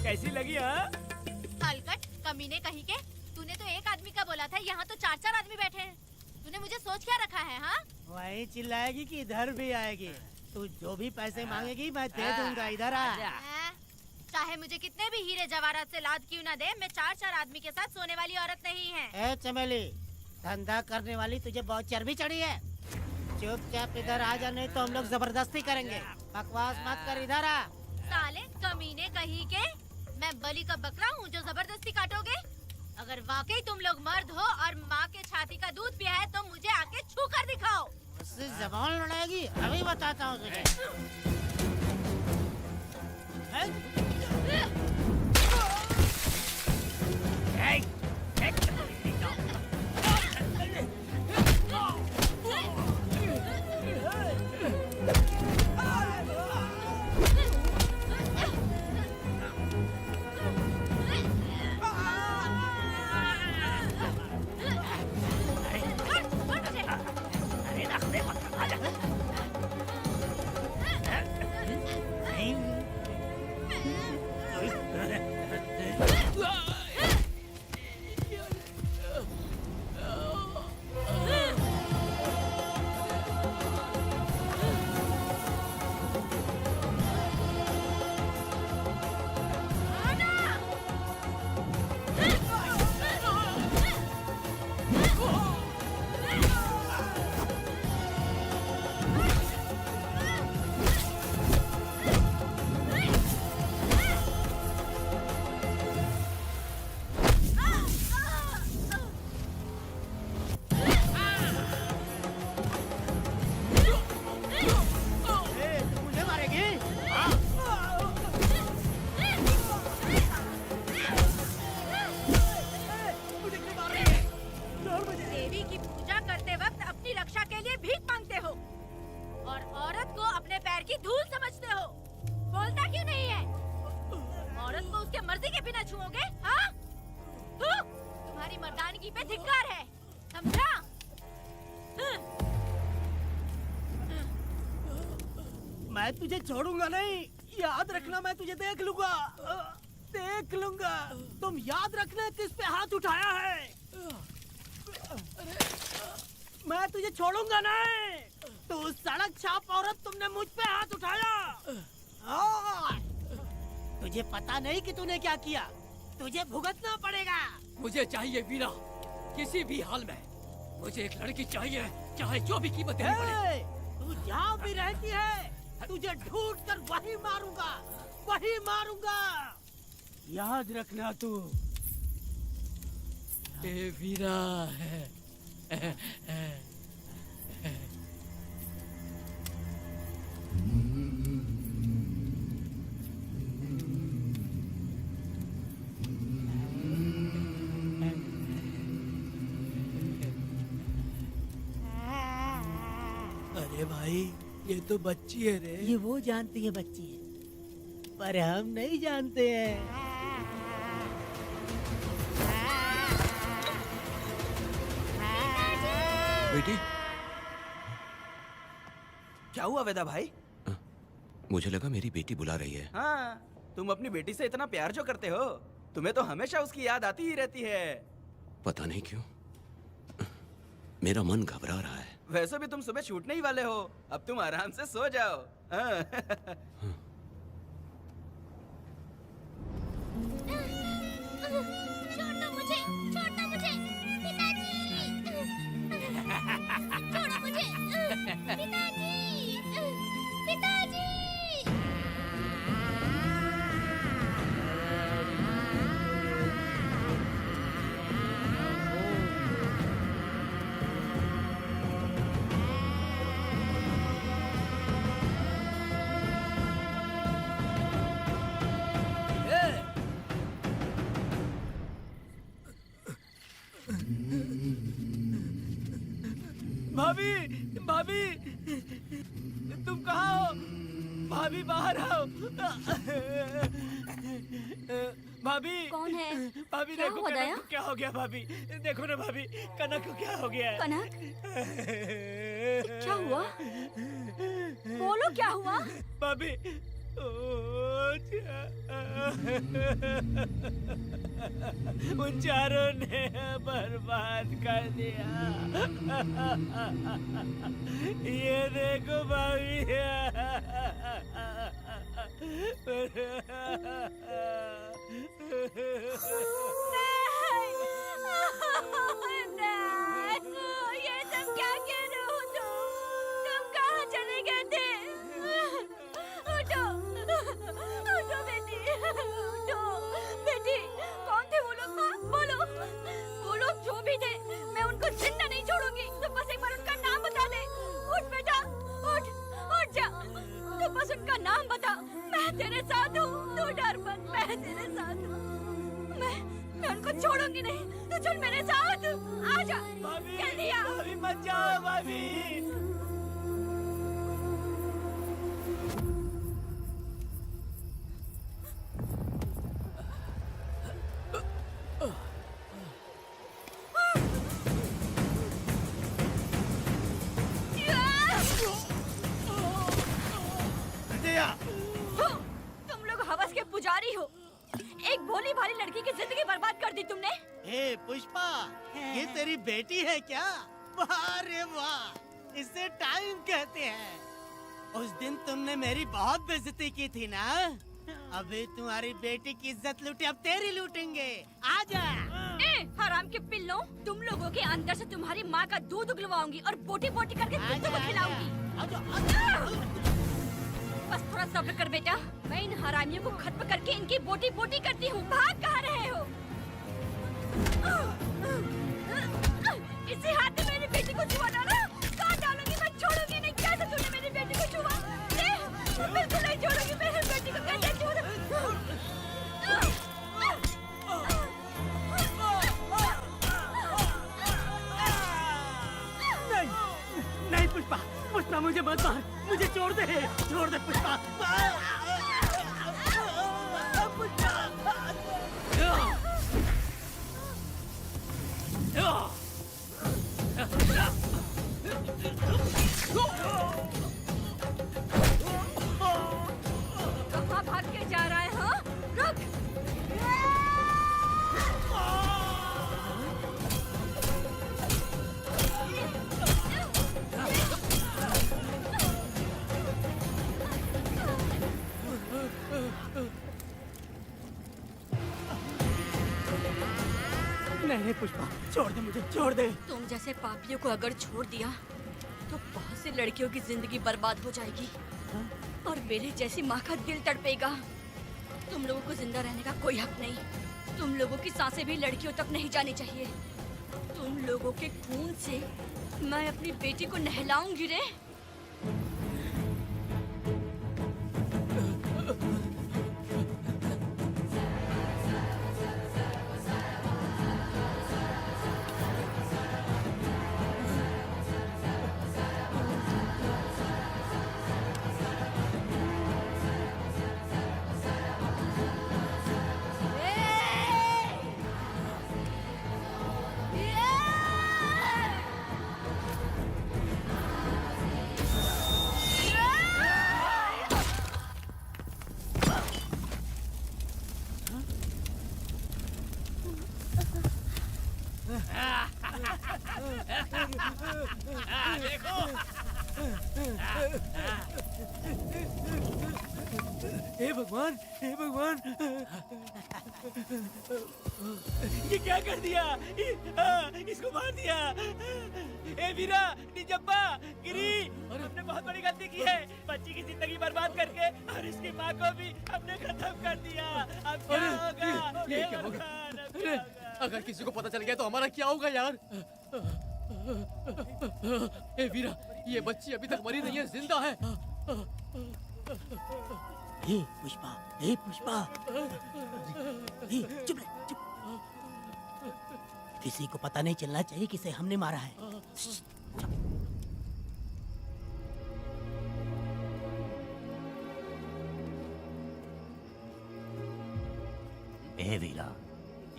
कैसी लगी? हलकट कमीने कहीं के, तूने तो एक आदमी का बोला था, यहाँ तो 4-4 आदमी बैठे हैं। तूने मुझे सोच क्या रखा है? हाँ, वही चिल्लाएगी कि इधर भी आएगी। तू जो भी पैसे मांगेगी मैं दे दूंगा, इधर आ। चाहे मुझे कितने भी हीरे जवाहरात से लाद क्यों ना दे, मैं 4 आदमी के साथ सोने वाली औरत नहीं है। ए चमेली, धंधा करने वाली तुझे बहुत चर्बी चढ़ी है। चुपचाप इधर आ जा, नहीं तो हम लोग जबरदस्ती करेंगे। बकवास मत कर, इधर आ। साले कमीने कहीं के, मैं बलि का बकरा हूँ जो जबरदस्ती काटोगे? अगर वाकई तुम लोग मर्द हो और माँ के छाती का दूध पिया है तो मुझे आके छू कर दिखाओ। उससे जबान लड़ाएगी, अभी बताता हूँ तुझे। देवी की पूजा करते वक्त अपनी रक्षा के लिए भीख मांगते हो और औरत को अपने पैर की धूल समझते हो। बोलता क्यों नहीं है? औरत को उसके मर्जी के बिना छुओगे? हाँ? तुम्हारी मर्दानगी पे धिक्कार है, समझा? मैं तुझे छोड़ूंगा नहीं, याद रखना। मैं तुझे देख लूंगा, देख लूंगा। तुम याद रखना किस पे हाथ उठाया है। मैं तुझे छोड़ूंगा नहीं। तू सड़क छाप औरत, तुमने मुझ पे हाथ उठाया। तुझे पता नहीं कि तूने क्या किया, तुझे भुगतना पड़ेगा। मुझे चाहिए वीरा, किसी भी हाल में मुझे एक लड़की चाहिए, चाहे जो भी कीमत देनी पड़े। तू जहाँ भी रहती है, तुझे ढूंढ कर वही मारूंगा, वही मारूंगा। याद रखना तू। ये वीरा है। अरे भाई, ये तो बच्ची है रे। ये वो जानती है बच्ची है, पर हम नहीं जानते हैं। बेटी, क्या हुआ वेदा भाई? मुझे लगा मेरी बेटी बुला रही है। हाँ, तुम अपनी बेटी से इतना प्यार जो करते हो, तुम्हें तो हमेशा उसकी याद आती ही रहती है। पता नहीं क्यों मेरा मन घबरा रहा है। वैसे भी तुम सुबह छूटने ही वाले हो, अब तुम आराम से सो जाओ। हाँ। छोड़ो मुझे, छोड़ो मुझे, पिताजी! छोड़ो मुझे, पिताजी! पिताजी! भाभी, भाभी, तुम कहाँ हो? भाभी बाहर आओ। भाभी कौन है? भाभी क्या देखो हुआ कनक दया? को क्या हो गया। भाभी देखो ना, भाभी कनक को क्या हो गया है। कनक, क्या हुआ? बोलो क्या हुआ? भाभी उन चारों ने बर्बाद कर दिया। ये देखो भाभी, ये सब क्या कह रहे हो तुम कहाँ चले गए थे? उठो उठो बेटी, उठो बेटी। कौन थे वो लोग? हाँ, बोलो। वो लोग जो भी थे, मैं उनको जिंदा नहीं छोड़ूंगी। तो बस एक बार उनका नाम बता दे। उठ बेटा, उठ उठ जा। तो बस उनका नाम बता। मैं तेरे साथ हूँ, तू डर मत, मैं तेरे साथ हूँ। मैं उनको छोड़ूंगी नहीं। तू चल मेरे साथ, आजा जल्दी आ। भाभी मत जाओ भाभी। तुम लोग हवस के पुजारी हो। एक भोली भाली लड़की की जिंदगी बर्बाद कर दी तुमने। ए पुष्पा, ये तेरी बेटी है क्या? वाह रे वाह, इसे टाइम कहते हैं। उस दिन तुमने मेरी बहुत बेइज्जती की थी ना? अभी तुम्हारी बेटी की इज्जत लूटी, अब तेरी लूटेंगे। आजा। ए हराम के पिल्लों, तुम लोगों के अंदर से तुम्हारी माँ का दूध उगलवाऊंगी और बोटी बोटी करके तुमको खिलाऊंगी। बस थोड़ा सब्र कर बेटा, मैं इन हरामियों को खत्म करके इनकी बोटी बोटी करती हूँ। भाग कहाँ रहे हो? इसी हाथ में मेरी बेटी को छुआ डाला। कहाँ डालूंगी, मैं छोड़ूंगी नहीं। कैसे तूने मेरी बेटी को छुआ? बिल्कुल नहीं छोड़ूंगी मेरी बेटी को। कैसे छुआ? नहीं पुष्पा, पुष्पा मुझे मत मार, मुझे छोड़ दे पुष्पा। कहाँ भाग के जा रहा है? हाँ, रुक। नहीं पुष्पा, छोड़ दे मुझे, छोड़ दे। तुम जैसे पापियों को अगर छोड़ दिया तो बहुत सी लड़कियों की जिंदगी बर्बाद हो जाएगी और मेरे जैसी माँ का दिल तड़पेगा। तुम लोगों को जिंदा रहने का कोई हक नहीं। तुम लोगों की सांसें भी लड़कियों तक नहीं जानी चाहिए। तुम लोगों के खून से मैं अपनी बेटी को नहलाऊंगी रे। देखो हे भगवान, हे भगवान, ये क्या कर दिया? इसको मार दिया। ए वीरा, निजप्पा, गिरी, हमने बहुत बड़ी गलती की है। बच्ची की जिंदगी बर्बाद करके और इसकी माँ को भी हमने खत्म कर दिया। अब क्या होगा? ये क्या होगा? अरे, अगर किसी को पता चल गया तो हमारा क्या होगा यार? ए वीरा, ये बच्ची अभी तक मरी नहीं है, जिंदा है। हे पुष्पा, हे पुष्पा, हे चुप रह, चुप। किसी को पता नहीं चलना चाहिए किसे हमने मारा है। ए वीरा,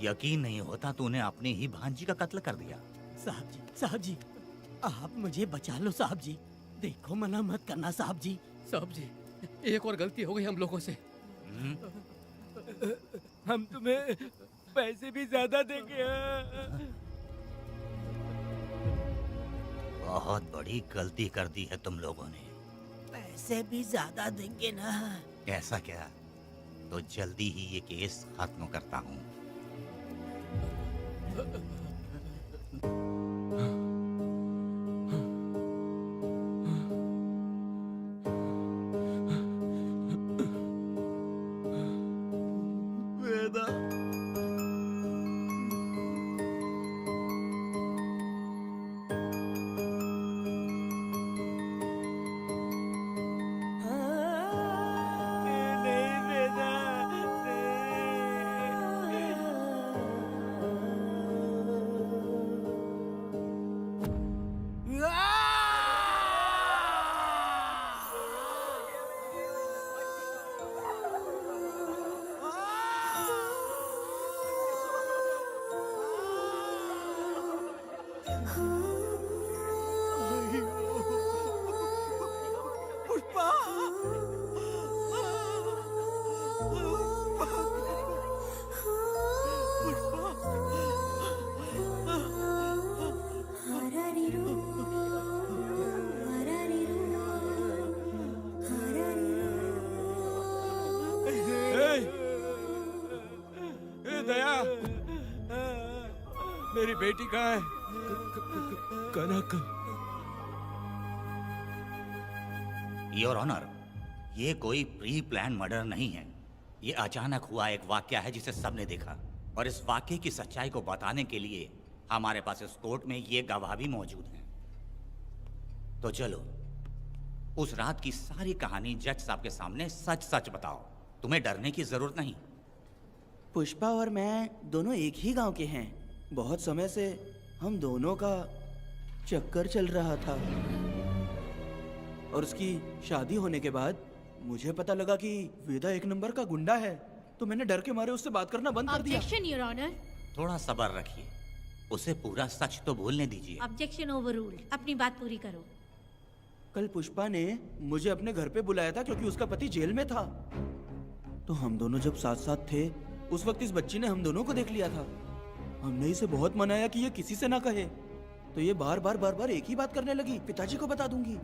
यकीन नहीं होता तूने अपनी ही भांजी का कत्ल कर दिया। साहब जी, आप मुझे बचा लो साहब जी। देखो मना मत करना साहब जी। साहब जी, एक और गलती हो गई हम लोगों से। हम तुम्हें पैसे भी ज्यादा देंगे। बहुत बड़ी गलती कर दी है तुम लोगों ने। पैसे भी ज्यादा देंगे ना? ऐसा क्या? तो जल्दी ही ये केस खत्म करता हूँ। वेदा, नहीं वेदा, पुष्पा, दया, मेरी बेटी कहाँ है? कनक। योर ऑनर, ये कोई प्री प्लान मर्डर नहीं है। ये अचानक हुआ एक वाकया है जिसे सबने देखा, और इस वाकये की सच्चाई को बताने के लिए हमारे पास इस कोर्ट में ये गवाह भी मौजूद हैं। तो चलो, उस रात की सारी कहानी जज साहब के सामने सच सच बताओ। तुम्हें डरने की जरूरत नहीं। पुष्पा और मैं दोनों एक ही गांव के हैं। बहुत समय से हम दोनों का चक्कर चल रहा था, और उसकी शादी होने के बाद मुझे पता लगा कि वेदा एक नंबर का गुंडा है, तो मैंने डर के मारे उससे बात करना बंद कर दिया। Objection your honour. थोड़ा सब्र रखिए, उसे पूरा सच तो बोलने दीजिए। Objection overruled. अपनी बात पूरी करो। कल पुष्पा ने मुझे अपने घर पे बुलाया था क्योंकि उसका पति जेल में था। तो हम दोनों जब साथ साथ थे, उस वक्त इस बच्ची ने हम दोनों को देख लिया था। हमने इसे बहुत मनाया कि ये किसी से ना कहे, तो ये बार बार एक ही बात करने लगी, पिताजी को बता दूंगी।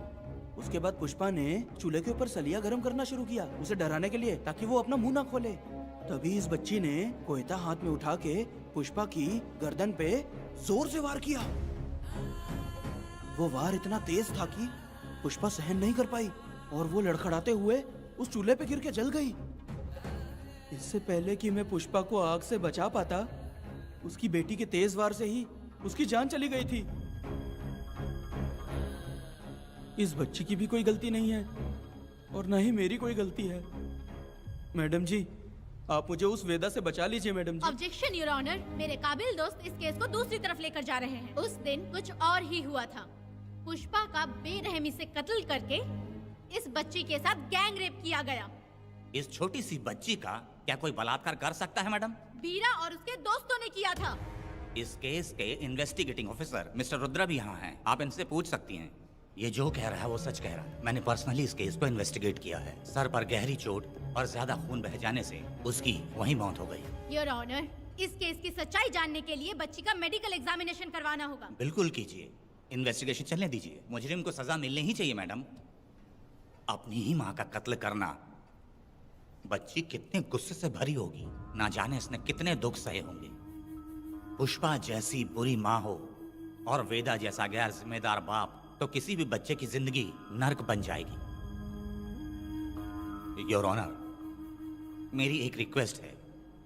उसके बाद पुष्पा ने चूल्हे के ऊपर सलिया गरम करना शुरू किया, उसे डराने के लिए, ताकि वो अपना मुंह ना खोले। तभी इस बच्ची ने कोयता हाथ में उठा के पुष्पा की गर्दन पे जोर से वार किया। वो वार इतना तेज था कि पुष्पा सहन नहीं कर पाई, और वो लड़खड़ाते हुए उस चूल्हे पे गिर के जल गई। इससे पहले कि मैं पुष्पा को आग से बचा पाता, उसकी बेटी के तेज वार से ही उसकी जान चली गई थी। इस बच्ची की भी कोई गलती नहीं है, और ना ही मेरी कोई गलती है। मैडम जी, आप मुझे उस वेदा से बचा लीजिए madam ji. Objection your honour. मेरे काबिल दोस्त इस केस को दूसरी तरफ लेकर जा रहे हैं। उस दिन कुछ और ही हुआ था। पुष्पा का बेरहमी से कत्ल करके इस बच्ची के साथ गैंग रेप किया गया। इस छोटी सी बच्ची का क्या कोई बलात्कार कर सकता है मैडम? बीरा और उसके दोस्तों ने किया था। इस केस के इन्वेस्टिगेटिंग ऑफिसर मिस्टर रुद्रा भी यहाँ हैं। आप इनसे पूछ सकती हैं। ये जो कह रहा है वो सच कह रहा है। मैंने पर्सनली इस केस को इन्वेस्टिगेट किया है। सर पर गहरी चोट और ज्यादा खून बह जाने से उसकी वहीं मौत हो गई। योर ऑनर, इस केस की सच्चाई जानने के लिए बच्ची का मेडिकल एग्जामिनेशन करवाना होगा। बिल्कुल कीजिए, इन्वेस्टिगेशन चलने दीजिए। मुजरिम को सजा मिलनी ही चाहिए मैडम। अपनी ही माँ का कत्ल करना, बच्ची कितने गुस्से से भरी होगी, ना जाने इसने कितने दुख सहे होंगे। पुष्पा जैसी बुरी माँ हो और वेदा जैसा गैर जिम्मेदार बाप, तो किसी भी बच्चे की जिंदगी नर्क बन जाएगी। योर ऑनर, मेरी एक रिक्वेस्ट है,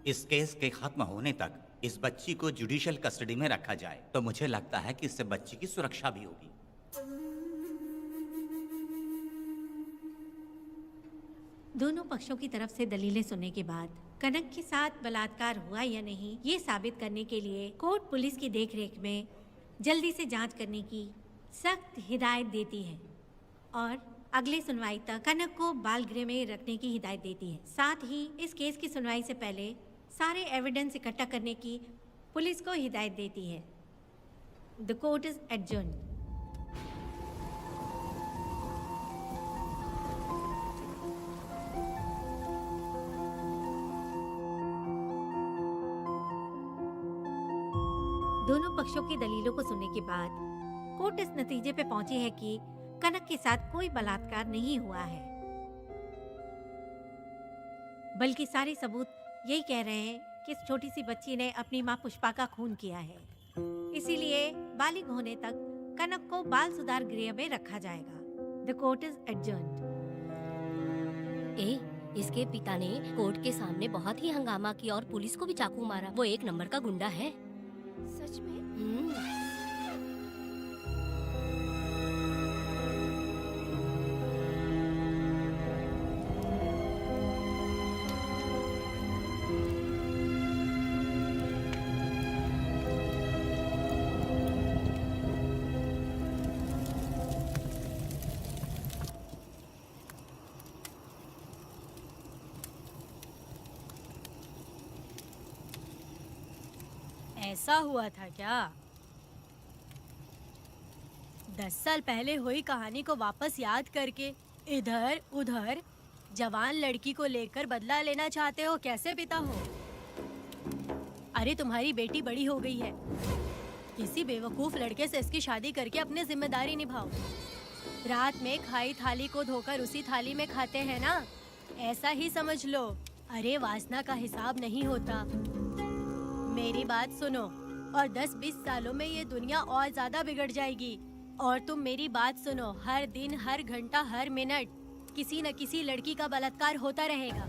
इस केस के खत्म होने तक इस बच्ची को जुडिशियल कस्टडी में रखा जाए, तो मुझे लगता है कि इससे बच्ची की सुरक्षा भी होगी। दोनों पक्षों की तरफ से दलीलें सुनने के बाद कनक के साथ बलात्कार हुआ या नहीं, ये साबित करने के लिए कोर्ट पुलिस की देखरेख में जल्दी से जांच करने की सख्त हिदायत देती है, और अगले सुनवाई तक कनक को बाल गृह में रखने की हिदायत देती है। साथ ही इस केस की सुनवाई से पहले सारे एविडेंस इकट्ठा करने की पुलिस को हिदायत देती है। The court is adjourned. दोनों पक्षों की दलीलों को सुनने के बाद कोर्ट इस नतीजे पे पहुंची है कि कनक के साथ कोई बलात्कार नहीं हुआ है। बल्कि सारे सबूत यही कह रहे हैं कि इस छोटी सी बच्ची ने अपनी माँ पुष्पा का खून किया है। इसीलिए बालिग होने तक कनक को बाल सुधार गृह में रखा जाएगा। The court is adjourned. इसके पिता ने कोर्ट के सामने बहुत ही हंगामा किया और पुलिस को भी चाकू मारा। वो एक नंबर का गुंडा है। सच में? ऐसा हुआ था क्या? 10 साल पहले हुई कहानी को वापस याद करके इधर उधर जवान लड़की को लेकर बदला लेना चाहते हो? कैसे पिता हो? अरे तुम्हारी बेटी बड़ी हो गई है। किसी बेवकूफ लड़के से इसकी शादी करके अपनी जिम्मेदारी निभाओ। रात में खाई थाली को धोकर उसी थाली में खाते हैं ना, ऐसा ही समझ लो। अरे वासना का हिसाब नहीं होता। मेरी बात सुनो, और 10-20 सालों में ये दुनिया और ज्यादा बिगड़ जाएगी। और तुम मेरी बात सुनो, हर दिन, हर घंटा, हर मिनट किसी न किसी लड़की का बलात्कार होता रहेगा।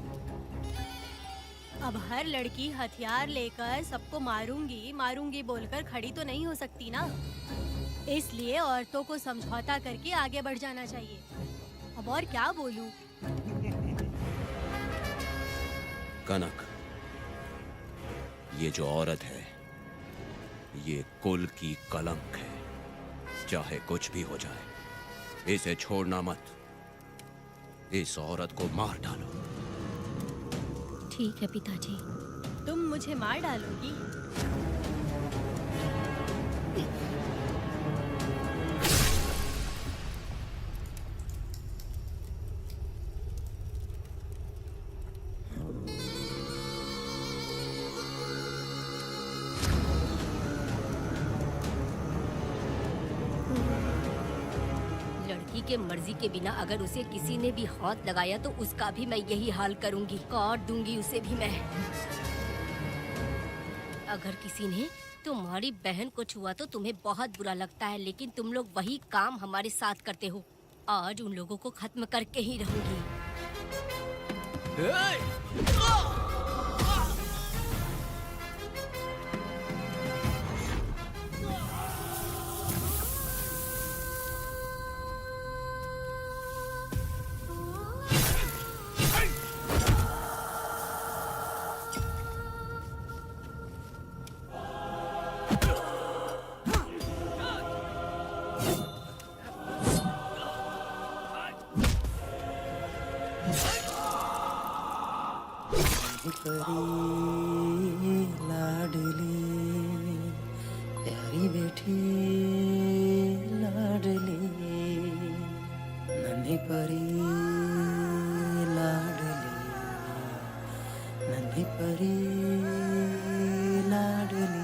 अब हर लड़की हथियार लेकर सबको मारूंगी मारूंगी बोलकर खड़ी तो नहीं हो सकती ना। इसलिए औरतों को समझौता करके आगे बढ़ जाना चाहिए। अब और क्या बोलूं? कनक, ये जो औरत है, ये कुल की कलंक है। चाहे कुछ भी हो जाए, इसे छोड़ना मत। इस औरत को मार डालो। ठीक है पिताजी। तुम मुझे मार डालोगी? के मर्जी के बिना अगर उसे किसी ने भी हाथ लगाया तो उसका भी मैं यही हाल करूंगी। काट दूंगी उसे भी मैं। अगर किसी ने तुम्हारी बहन को छुआ तो तुम्हें बहुत बुरा लगता है, लेकिन तुम लोग वही काम हमारे साथ करते हो। आज उन लोगों को खत्म करके ही रहूंगी। लाडली प्यारी बेटी लाडली नन्ही परी लाडली नन्ही परी लाडली।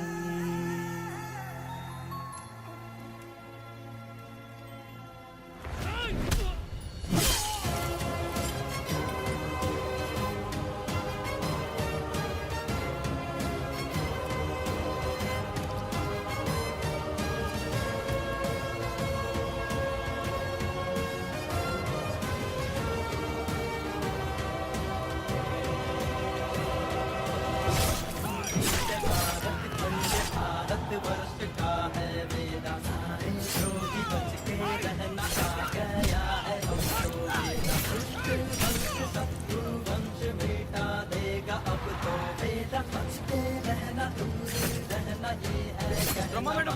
रमा मैडम,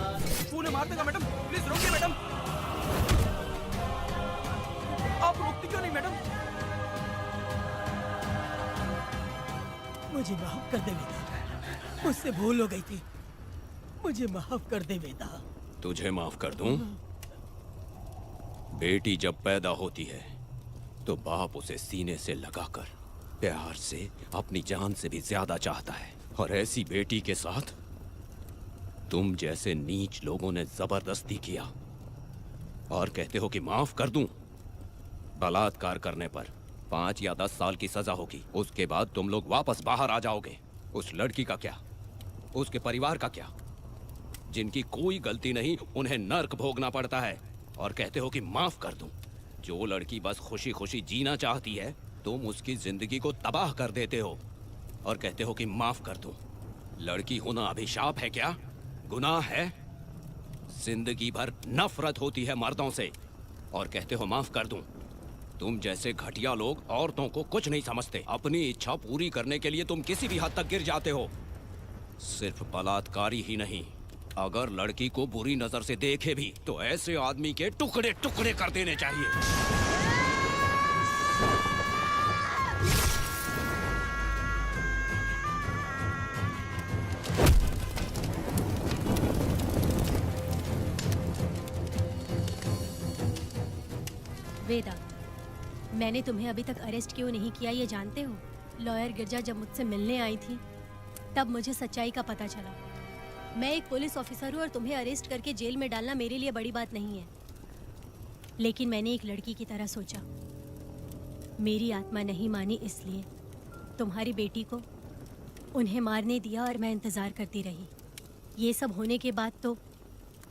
तूने मार देगा मैडम, प्लीज रोकिए मैडम। आप रोकती क्यों नहीं मैडम? मुझे माफ कर दे वेदा, मुझसे भूल हो गई थी। मुझे माफ कर दे वेदा। तुझे माफ कर दूं? बेटी जब पैदा होती है तो बाप उसे सीने से लगाकर प्यार से अपनी जान से भी ज्यादा चाहता है, और ऐसी बेटी के साथ तुम जैसे नीच लोगों ने जबरदस्ती किया और कहते हो कि माफ कर दूं। बलात्कार करने पर 5 या 10 साल की सजा होगी। उसके बाद तुम लोग वापस बाहर आ जाओगे। उस लड़की का क्या, उसके परिवार का क्या? जिनकी कोई गलती नहीं उन्हें नर्क भोगना पड़ता है और कहते हो कि माफ कर दूं। जो लड़की बस खुशी खुशी जीना चाहती है तुम उसकी जिंदगी को तबाह कर देते हो और कहते हो कि माफ कर दूं। लड़की होना अभिशाप है क्या, गुनाह है? जिंदगी भर नफरत होती है मर्दों से और कहते हो माफ कर दूं। तुम जैसे घटिया लोग औरतों को कुछ नहीं समझते। अपनी इच्छा पूरी करने के लिए तुम किसी भी हद तक गिर जाते हो। सिर्फ बलात्कारी ही नहीं, अगर लड़की को बुरी नजर से देखे भी तो ऐसे आदमी के टुकड़े टुकड़े कर देने चाहिए। वेदा, मैंने तुम्हें अभी तक अरेस्ट क्यों नहीं किया ये जानते हो? लॉयर गिरजा जब मुझसे मिलने आई थी तब मुझे सच्चाई का पता चला। मैं एक पुलिस ऑफिसर हूँ और तुम्हें अरेस्ट करके जेल में डालना मेरे लिए बड़ी बात नहीं है, लेकिन मैंने एक लड़की की तरह सोचा। मेरी आत्मा नहीं मानी इसलिए तुम्हारी बेटी को उन्हें मारने दिया और मैं इंतज़ार करती रही। ये सब होने के बाद तो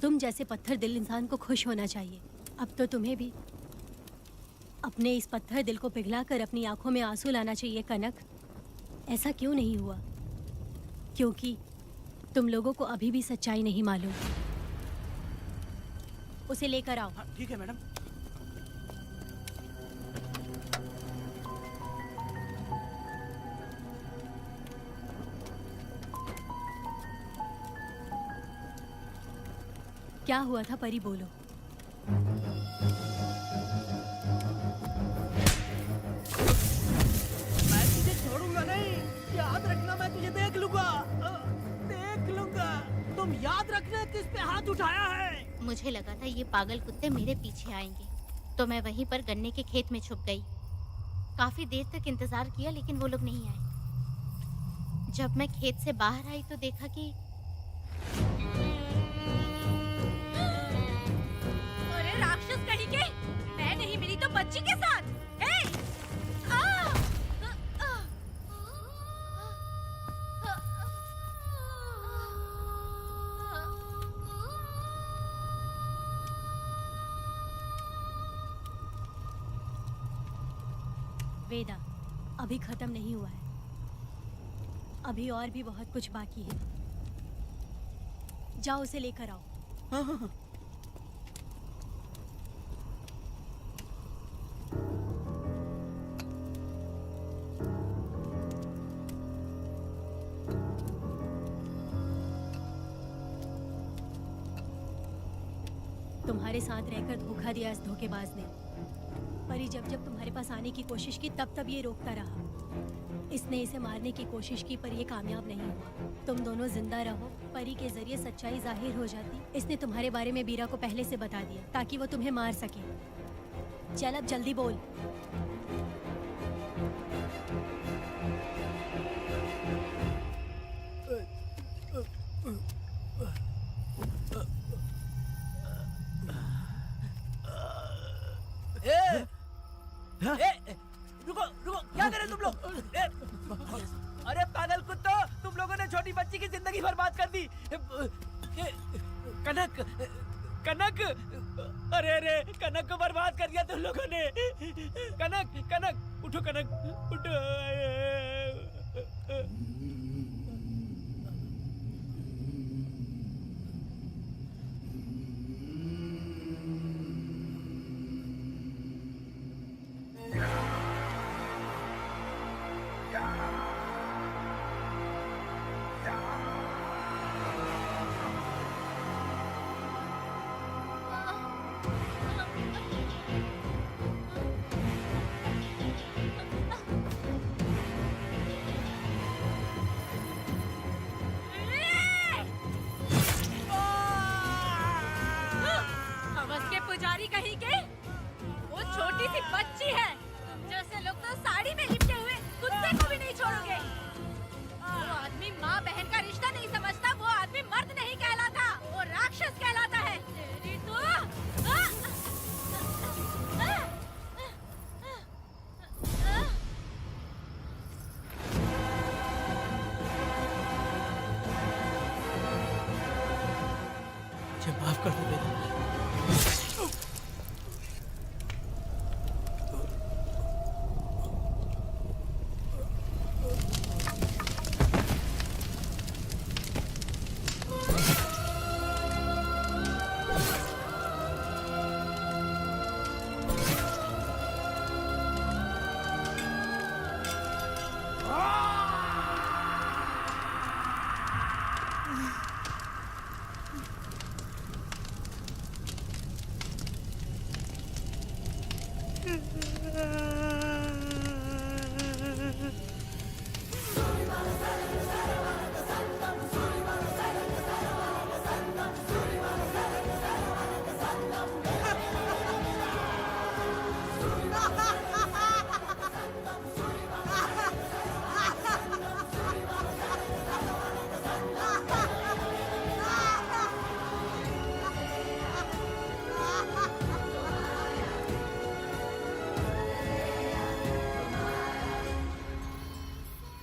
तुम जैसे पत्थर दिल इंसान को खुश होना चाहिए। अब तो तुम्हें भी अपने इस पत्थर दिल को पिघलाकर अपनी आंखों में आंसू लाना चाहिए। कनक, ऐसा क्यों नहीं हुआ? क्योंकि तुम लोगों को अभी भी सच्चाई नहीं मालूम। उसे लेकर आओ। ठीक है मैडम। क्या हुआ था परी, बोलो। मैं तुझे छोड़ूंगा नहीं, याद रखना। मैं तुझे देख लूंगा, देख लूंगा। तुम याद रखना किस पे हाथ उठाया है। मुझे लगा था ये पागल कुत्ते मेरे पीछे आएंगे, तो मैं वहीं पर गन्ने के खेत में छुप गई। काफी देर तक इंतजार किया लेकिन वो लोग नहीं आए। जब मैं खेत से बाहर आई तो देखा कि अरे राक्षस कहीं के, मैं नहीं मिली तो बच्ची के साथ। ए! आ! वेदा, अभी खत्म नहीं हुआ है। अभी और भी बहुत कुछ बाकी है। जाओ उसे लेकर आओ। हाँ हाँ हाँ। तुम्हारे साथ रहकर धोखा दिया इस धोखेबाज ने। परी जब जब तुम्हारे पास आने की कोशिश की तब तब ये रोकता रहा। इसने इसे मारने की कोशिश की पर ये कामयाब नहीं हुआ। तुम दोनों जिंदा रहो, परी के जरिए सच्चाई जाहिर हो जाती। इसने तुम्हारे बारे में बीरा को पहले से बता दिया ताकि वो तुम्हें मार सके। चल अब जल्दी बोल। रुको रुको, क्या करे तुम लोग? अरे पागल कुत्तो, तुम लोगों ने छोटी बच्ची की जिंदगी बर्बाद कर दी। कनक, कनक, अरे अरे कनक को बर्बाद कर दिया तुम लोगों ने। कनक, कनक उठो, कनक उठो। पुजारी कहीं के, वो छोटी सी बच्ची है। जैसे लोग तो साड़ी में लिपटे हुए कुत्ते को भी नहीं छोड़ोगे। वो आदमी माँ बहन का रिश्ता नहीं समझता, वो आदमी मर्द नहीं कहलाता, वो राक्षस कहलाता है। तेरी तो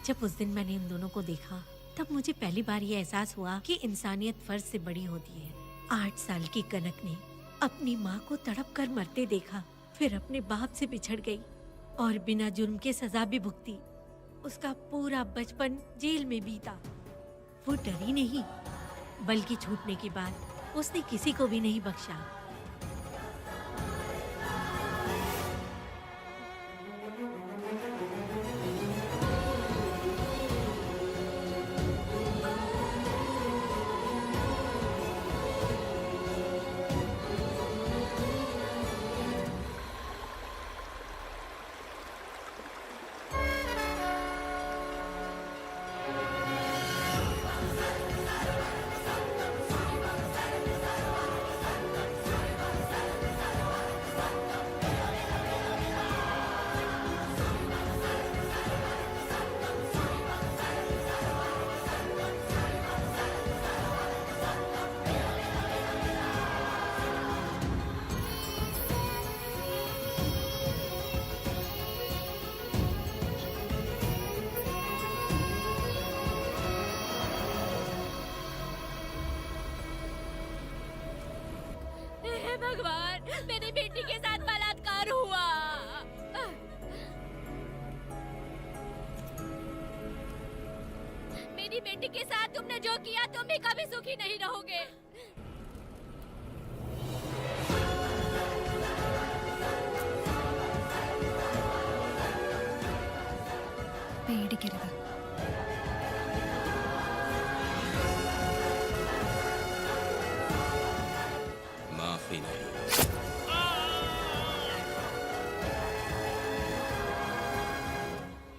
जब उस दिन मैंने इन दोनों को देखा तब मुझे पहली बार ये एहसास हुआ कि इंसानियत फर्ज से बड़ी होती है। 8 साल की कनक ने अपनी माँ को तड़प कर मरते देखा, फिर अपने बाप से बिछड़ गई और बिना जुर्म के सजा भी भुगती। उसका पूरा बचपन जेल में बीता। वो डरी नहीं, बल्कि छूटने के बाद उसने किसी को भी नहीं बख्शा। भगवान, मेरी बेटी के साथ बलात्कार हुआ। मेरी बेटी के साथ तुमने जो किया तुम भी कभी सुखी नहीं रहोगे। പേടിക്കരുത്. माफी नहीं।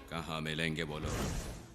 कहाँ मिलेंगे बोलो?